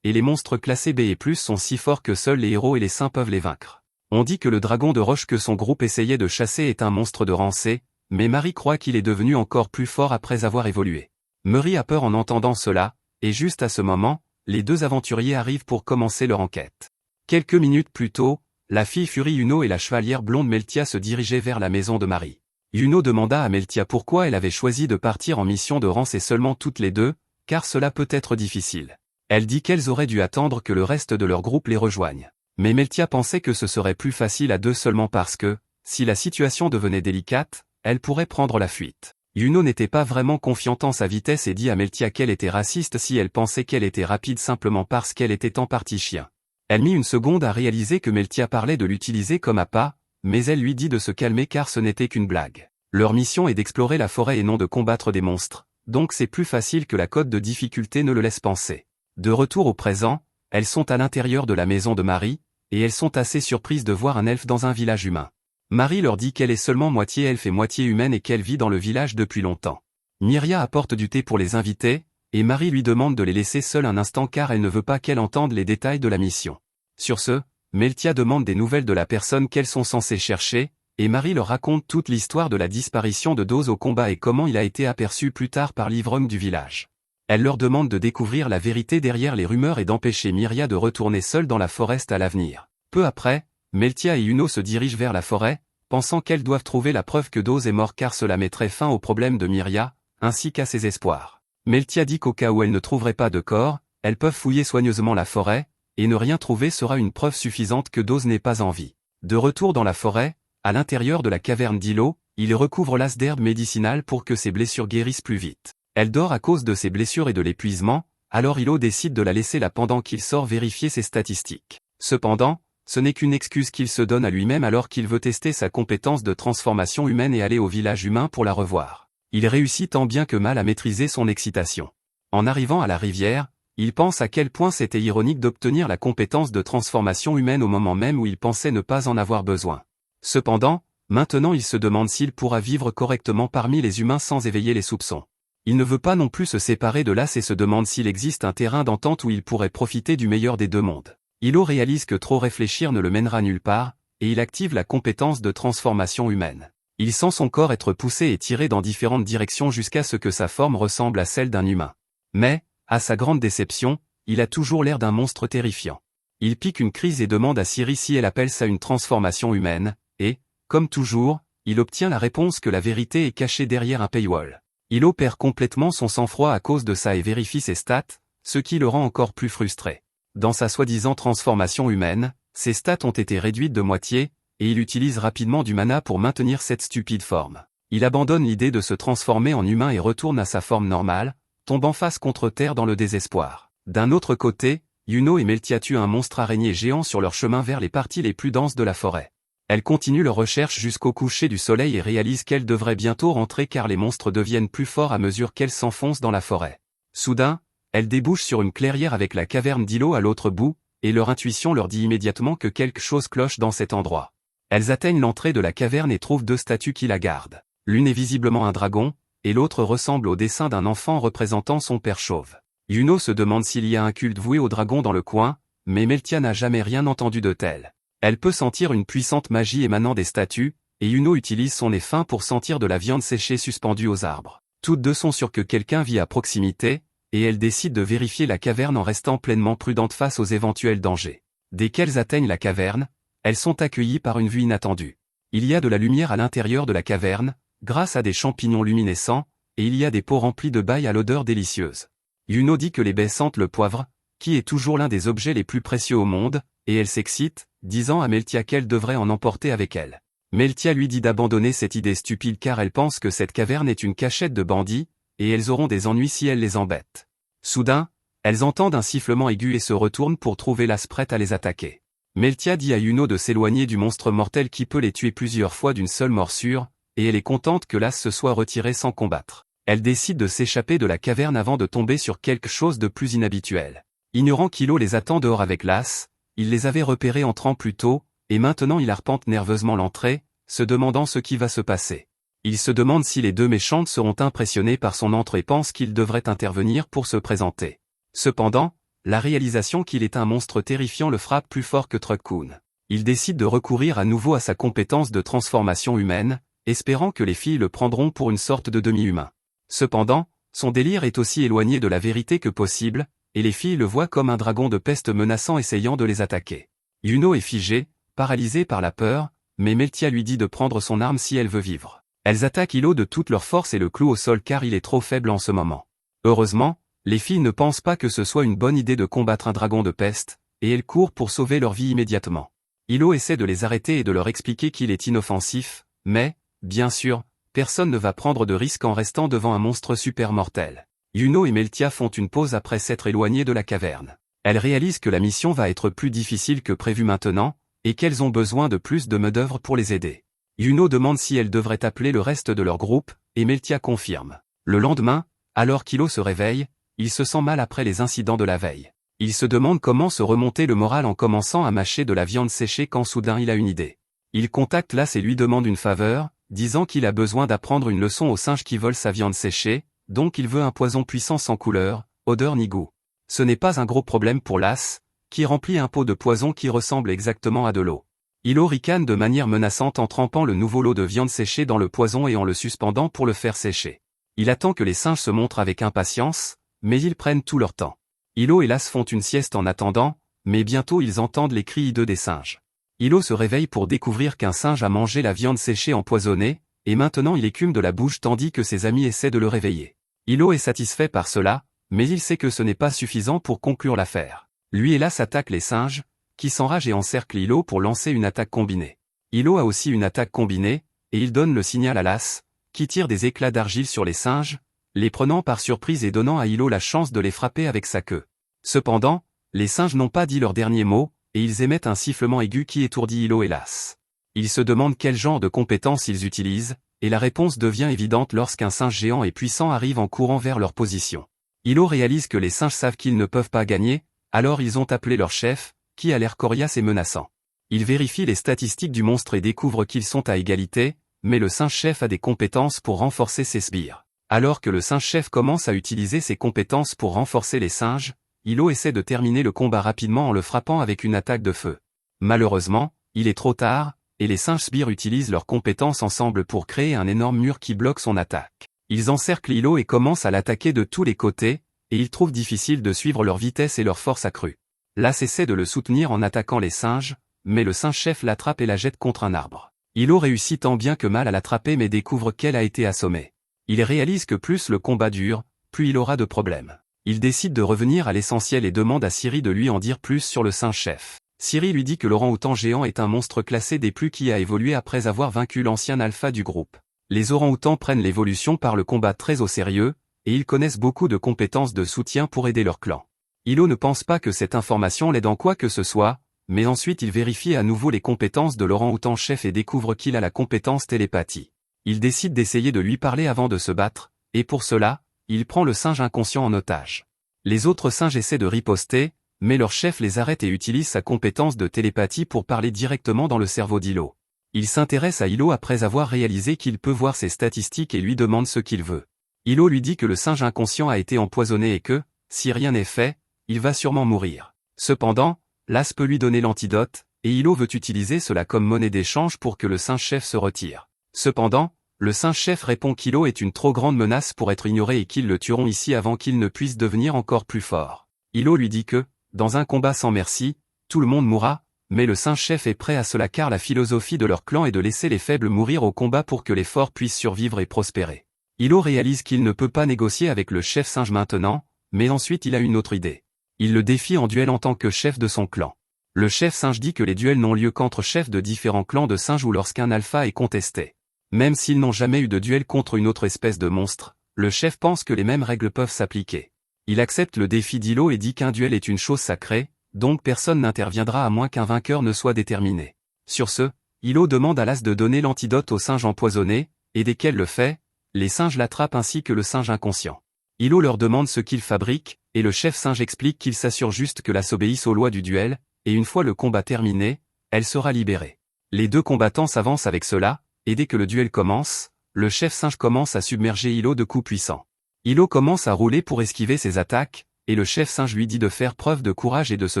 et les monstres classés B et plus sont si forts que seuls les héros et les saints peuvent les vaincre. On dit que le dragon de roche que son groupe essayait de chasser est un monstre de rang C, mais Marie croit qu'il est devenu encore plus fort après avoir évolué. Murray a peur en entendant cela, et juste à ce moment, les 2 aventuriers arrivent pour commencer leur enquête. Quelques minutes plus tôt, la fille Fury Yuno et la chevalière blonde Meltia se dirigeaient vers la maison de Marie. Yuno demanda à Meltia pourquoi elle avait choisi de partir en mission de rang C seulement toutes les 2, car cela peut être difficile. Elle dit qu'elles auraient dû attendre que le reste de leur groupe les rejoigne. Mais Meltia pensait que ce serait plus facile à 2 seulement parce que, si la situation devenait délicate, elle pourrait prendre la fuite. Yuno n'était pas vraiment confiante en sa vitesse et dit à Meltia qu'elle était raciste si elle pensait qu'elle était rapide simplement parce qu'elle était en partie chien. Elle mit une seconde à réaliser que Meltia parlait de l'utiliser comme appât, mais elle lui dit de se calmer car ce n'était qu'une blague. Leur mission est d'explorer la forêt et non de combattre des monstres, donc c'est plus facile que la cote de difficulté ne le laisse penser. De retour au présent, elles sont à l'intérieur de la maison de Marie, et elles sont assez surprises de voir un elfe dans un village humain. Marie leur dit qu'elle est seulement moitié elfe et moitié humaine et qu'elle vit dans le village depuis longtemps. Myria apporte du thé pour les invités, et Marie lui demande de les laisser seuls un instant car elle ne veut pas qu'elle entende les détails de la mission. Sur ce, Meltia demande des nouvelles de la personne qu'elles sont censées chercher, et Marie leur raconte toute l'histoire de la disparition de Dose au combat et comment il a été aperçu plus tard par l'ivrogne du village. Elle leur demande de découvrir la vérité derrière les rumeurs et d'empêcher Myria de retourner seule dans la forêt à l'avenir. Peu après, Meltia et Yuno se dirigent vers la forêt, pensant qu'elles doivent trouver la preuve que Dose est mort car cela mettrait fin au problème de Myria, ainsi qu'à ses espoirs. Meltia dit qu'au cas où elles ne trouveraient pas de corps, elles peuvent fouiller soigneusement la forêt, et ne rien trouver sera une preuve suffisante que Dose n'est pas en vie. De retour dans la forêt, à l'intérieur de la caverne d'Ilo, il recouvre l'as d'herbe médicinale pour que ses blessures guérissent plus vite. Elle dort à cause de ses blessures et de l'épuisement, alors Ilo décide de la laisser là pendant qu'il sort vérifier ses statistiques. Cependant, ce n'est qu'une excuse qu'il se donne à lui-même alors qu'il veut tester sa compétence de transformation humaine et aller au village humain pour la revoir. Il réussit tant bien que mal à maîtriser son excitation. En arrivant à la rivière, il pense à quel point c'était ironique d'obtenir la compétence de transformation humaine au moment même où il pensait ne pas en avoir besoin. Cependant, maintenant il se demande s'il pourra vivre correctement parmi les humains sans éveiller les soupçons. Il ne veut pas non plus se séparer de l'as et se demande s'il existe un terrain d'entente où il pourrait profiter du meilleur des 2 mondes. Ilo réalise que trop réfléchir ne le mènera nulle part, et il active la compétence de transformation humaine. Il sent son corps être poussé et tiré dans différentes directions jusqu'à ce que sa forme ressemble à celle d'un humain. Mais, à sa grande déception, il a toujours l'air d'un monstre terrifiant. Il pique une crise et demande à Ciri si elle appelle ça une transformation humaine, et, comme toujours, il obtient la réponse que la vérité est cachée derrière un paywall. Ilo perd complètement son sang-froid à cause de ça et vérifie ses stats, ce qui le rend encore plus frustré. Dans sa soi-disant transformation humaine, ses stats ont été réduites de moitié, et il utilise rapidement du mana pour maintenir cette stupide forme. Il abandonne l'idée de se transformer en humain et retourne à sa forme normale, tombant face contre terre dans le désespoir. D'un autre côté, Yuno et Meltia tuent un monstre araignée géant sur leur chemin vers les parties les plus denses de la forêt. Elles continuent leur recherche jusqu'au coucher du soleil et réalisent qu'elles devraient bientôt rentrer car les monstres deviennent plus forts à mesure qu'elles s'enfoncent dans la forêt. Soudain, elles débouchent sur une clairière avec la caverne d'Ilo à l'autre bout, et leur intuition leur dit immédiatement que quelque chose cloche dans cet endroit. Elles atteignent l'entrée de la caverne et trouvent 2 statues qui la gardent. L'une est visiblement un dragon, et l'autre ressemble au dessin d'un enfant représentant son père chauve. Yuno se demande s'il y a un culte voué au dragon dans le coin, mais Meltia n'a jamais rien entendu de tel. Elle peut sentir une puissante magie émanant des statues, et Yuno utilise son nez fin pour sentir de la viande séchée suspendue aux arbres. Toutes 2 sont sûres que quelqu'un vit à proximité, et elles décident de vérifier la caverne en restant pleinement prudentes face aux éventuels dangers. Dès qu'elles atteignent la caverne, elles sont accueillies par une vue inattendue. Il y a de la lumière à l'intérieur de la caverne, grâce à des champignons luminescents, et il y a des pots remplis de bail à l'odeur délicieuse. Yuno dit que les baies sentent le poivre, qui est toujours l'un des objets les plus précieux au monde, et elle s'excite, disant à Meltia qu'elle devrait en emporter avec elle. Meltia lui dit d'abandonner cette idée stupide car elle pense que cette caverne est une cachette de bandits, et elles auront des ennuis si elle les embête. Soudain, elles entendent un sifflement aigu et se retournent pour trouver l'as prête à les attaquer. Meltia dit à Yuno de s'éloigner du monstre mortel qui peut les tuer plusieurs fois d'une seule morsure, et elle est contente que l'as se soit retiré sans combattre. Elle décide de s'échapper de la caverne avant de tomber sur quelque chose de plus inhabituel. Ignorant qu'Hilo les attend dehors avec l'as, il les avait repérés entrant plus tôt, et maintenant il arpente nerveusement l'entrée, se demandant ce qui va se passer. Il se demande si les deux méchantes seront impressionnées par son entrée et pense qu'il devrait intervenir pour se présenter. Cependant, la réalisation qu'il est un monstre terrifiant le frappe plus fort que Truck-kun. Il décide de recourir à nouveau à sa compétence de transformation humaine, espérant que les filles le prendront pour une sorte de demi-humain. Cependant, son délire est aussi éloigné de la vérité que possible, et les filles le voient comme un dragon de peste menaçant essayant de les attaquer. Yuno est figée, paralysée par la peur, mais Meltia lui dit de prendre son arme si elle veut vivre. Elles attaquent Hilo de toute leur force et le clouent au sol car il est trop faible en ce moment. Heureusement, les filles ne pensent pas que ce soit une bonne idée de combattre un dragon de peste, et elles courent pour sauver leur vie immédiatement. Hilo essaie de les arrêter et de leur expliquer qu'il est inoffensif, mais, bien sûr, personne ne va prendre de risque en restant devant un monstre super mortel. Yuno et Meltia font une pause après s'être éloignés de la caverne. Elles réalisent que la mission va être plus difficile que prévu maintenant, et qu'elles ont besoin de plus de main-d'œuvre pour les aider. Yuno demande si elles devraient appeler le reste de leur groupe, et Meltia confirme. Le lendemain, alors qu'Hilo se réveille, il se sent mal après les incidents de la veille. Il se demande comment se remonter le moral en commençant à mâcher de la viande séchée quand soudain il a une idée. Il contacte l'as et lui demande une faveur, disant qu'il a besoin d'apprendre une leçon aux singes qui volent sa viande séchée, donc il veut un poison puissant sans couleur, odeur ni goût. Ce n'est pas un gros problème pour l'as, qui remplit un pot de poison qui ressemble exactement à de l'eau. Hilo ricane de manière menaçante en trempant le nouveau lot de viande séchée dans le poison et en le suspendant pour le faire sécher. Il attend que les singes se montrent avec impatience, mais ils prennent tout leur temps. Hilo et l'as font une sieste en attendant, mais bientôt ils entendent les cris hideux des singes. Hilo se réveille pour découvrir qu'un singe a mangé la viande séchée empoisonnée, et maintenant il écume de la bouche tandis que ses amis essaient de le réveiller. Hilo est satisfait par cela, mais il sait que ce n'est pas suffisant pour conclure l'affaire. Lui et l'as attaquent les singes, qui s'enragent et encerclent Hilo pour lancer une attaque combinée. Hilo a aussi une attaque combinée, et il donne le signal à l'as, qui tire des éclats d'argile sur les singes, les prenant par surprise et donnant à Hilo la chance de les frapper avec sa queue. Cependant, les singes n'ont pas dit leur dernier mot, et ils émettent un sifflement aigu qui étourdit Hilo et l'as. Ils se demandent quel genre de compétences ils utilisent, et la réponse devient évidente lorsqu'un singe géant et puissant arrive en courant vers leur position. Hilo réalise que les singes savent qu'ils ne peuvent pas gagner, alors ils ont appelé leur chef, qui a l'air coriace et menaçant. Il vérifie les statistiques du monstre et découvre qu'ils sont à égalité, mais le singe-chef a des compétences pour renforcer ses sbires. Alors que le singe-chef commence à utiliser ses compétences pour renforcer les singes, Hilo essaie de terminer le combat rapidement en le frappant avec une attaque de feu. Malheureusement, il est trop tard, et les singes sbires utilisent leurs compétences ensemble pour créer un énorme mur qui bloque son attaque. Ils encerclent Hilo et commencent à l'attaquer de tous les côtés, et ils trouvent difficile de suivre leur vitesse et leur force accrue. L'as essaie de le soutenir en attaquant les singes, mais le singe-chef l'attrape et la jette contre un arbre. Hilo réussit tant bien que mal à l'attraper mais découvre qu'elle a été assommée. Il réalise que plus le combat dure, plus il aura de problèmes. Il décide de revenir à l'essentiel et demande à Siri de lui en dire plus sur le singe-chef. Siri lui dit que l'orang-outan géant est un monstre classé des plus qui a évolué après avoir vaincu l'ancien alpha du groupe. Les orang-outans prennent l'évolution par le combat très au sérieux, et ils connaissent beaucoup de compétences de soutien pour aider leur clan. Hilo ne pense pas que cette information l'aide en quoi que ce soit, mais ensuite il vérifie à nouveau les compétences de l'orang-outan chef et découvre qu'il a la compétence télépathie. Il décide d'essayer de lui parler avant de se battre, et pour cela, il prend le singe inconscient en otage. Les autres singes essaient de riposter, mais leur chef les arrête et utilise sa compétence de télépathie pour parler directement dans le cerveau d'Hilo. Il s'intéresse à Hilo après avoir réalisé qu'il peut voir ses statistiques et lui demande ce qu'il veut. Hilo lui dit que le singe inconscient a été empoisonné et que, si rien n'est fait, il va sûrement mourir. Cependant, l'as peut lui donner l'antidote, et Hilo veut utiliser cela comme monnaie d'échange pour que le singe-chef se retire. Cependant, le singe-chef répond qu'Hilo est une trop grande menace pour être ignoré et qu'ils le tueront ici avant qu'il ne puisse devenir encore plus fort. Hilo lui dit que, dans un combat sans merci, tout le monde mourra, mais le singe-chef est prêt à cela car la philosophie de leur clan est de laisser les faibles mourir au combat pour que les forts puissent survivre et prospérer. Hilo réalise qu'il ne peut pas négocier avec le chef singe maintenant, mais ensuite il a une autre idée. Il le défie en duel en tant que chef de son clan. Le chef singe dit que les duels n'ont lieu qu'entre chefs de différents clans de singes ou lorsqu'un alpha est contesté. Même s'ils n'ont jamais eu de duel contre une autre espèce de monstre, le chef pense que les mêmes règles peuvent s'appliquer. Il accepte le défi d'Hilo et dit qu'un duel est une chose sacrée, donc personne n'interviendra à moins qu'un vainqueur ne soit déterminé. Sur ce, Hilo demande à l'as de donner l'antidote au singe empoisonné, et dès qu'elle le fait, les singes l'attrapent ainsi que le singe inconscient. Hilo leur demande ce qu'il fabrique, et le chef singe explique qu'il s'assure juste que l'as obéisse aux lois du duel, et une fois le combat terminé, elle sera libérée. Les deux combattants s'avancent avec cela, et dès que le duel commence, le chef singe commence à submerger Hilo de coups puissants. Hilo commence à rouler pour esquiver ses attaques, et le chef singe lui dit de faire preuve de courage et de se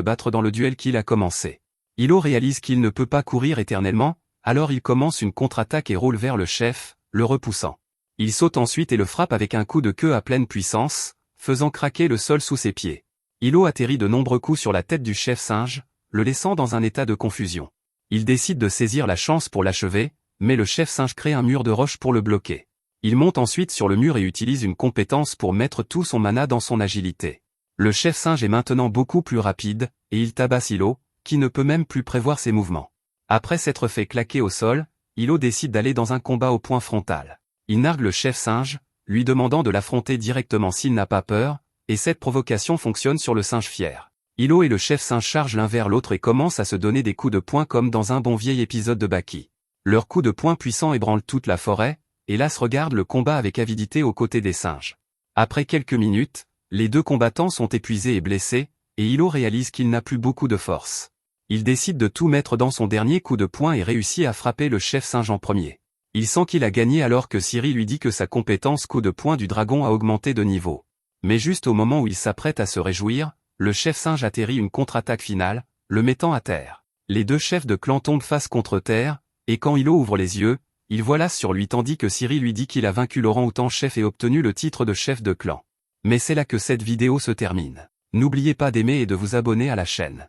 battre dans le duel qu'il a commencé. Hilo réalise qu'il ne peut pas courir éternellement, alors il commence une contre-attaque et roule vers le chef, le repoussant. Il saute ensuite et le frappe avec un coup de queue à pleine puissance, faisant craquer le sol sous ses pieds. Hilo atterrit de nombreux coups sur la tête du chef singe, le laissant dans un état de confusion. Il décide de saisir la chance pour l'achever, mais le chef singe crée un mur de roche pour le bloquer. Il monte ensuite sur le mur et utilise une compétence pour mettre tout son mana dans son agilité. Le chef singe est maintenant beaucoup plus rapide, et il tabasse Hilo, qui ne peut même plus prévoir ses mouvements. Après s'être fait claquer au sol, Hilo décide d'aller dans un combat au point frontal. Il nargue le chef singe, lui demandant de l'affronter directement s'il n'a pas peur, et cette provocation fonctionne sur le singe fier. Hilo et le chef singe chargent l'un vers l'autre et commencent à se donner des coups de poing comme dans un bon vieil épisode de Baki. Leurs coups de poing puissants ébranlent toute la forêt, et l'as regarde le combat avec avidité aux côtés des singes. Après quelques minutes, les deux combattants sont épuisés et blessés, et Hilo réalise qu'il n'a plus beaucoup de force. Il décide de tout mettre dans son dernier coup de poing et réussit à frapper le chef singe en premier. Il sent qu'il a gagné alors que Siri lui dit que sa compétence coup de poing du dragon a augmenté de niveau. Mais juste au moment où il s'apprête à se réjouir, le chef singe atterrit une contre-attaque finale, le mettant à terre. Les deux chefs de clan tombent face contre terre, et quand Hilo ouvre les yeux, il voit l'as sur lui tandis que Siri lui dit qu'il a vaincu l'orang-outan chef et obtenu le titre de chef de clan. Mais c'est là que cette vidéo se termine. N'oubliez pas d'aimer et de vous abonner à la chaîne.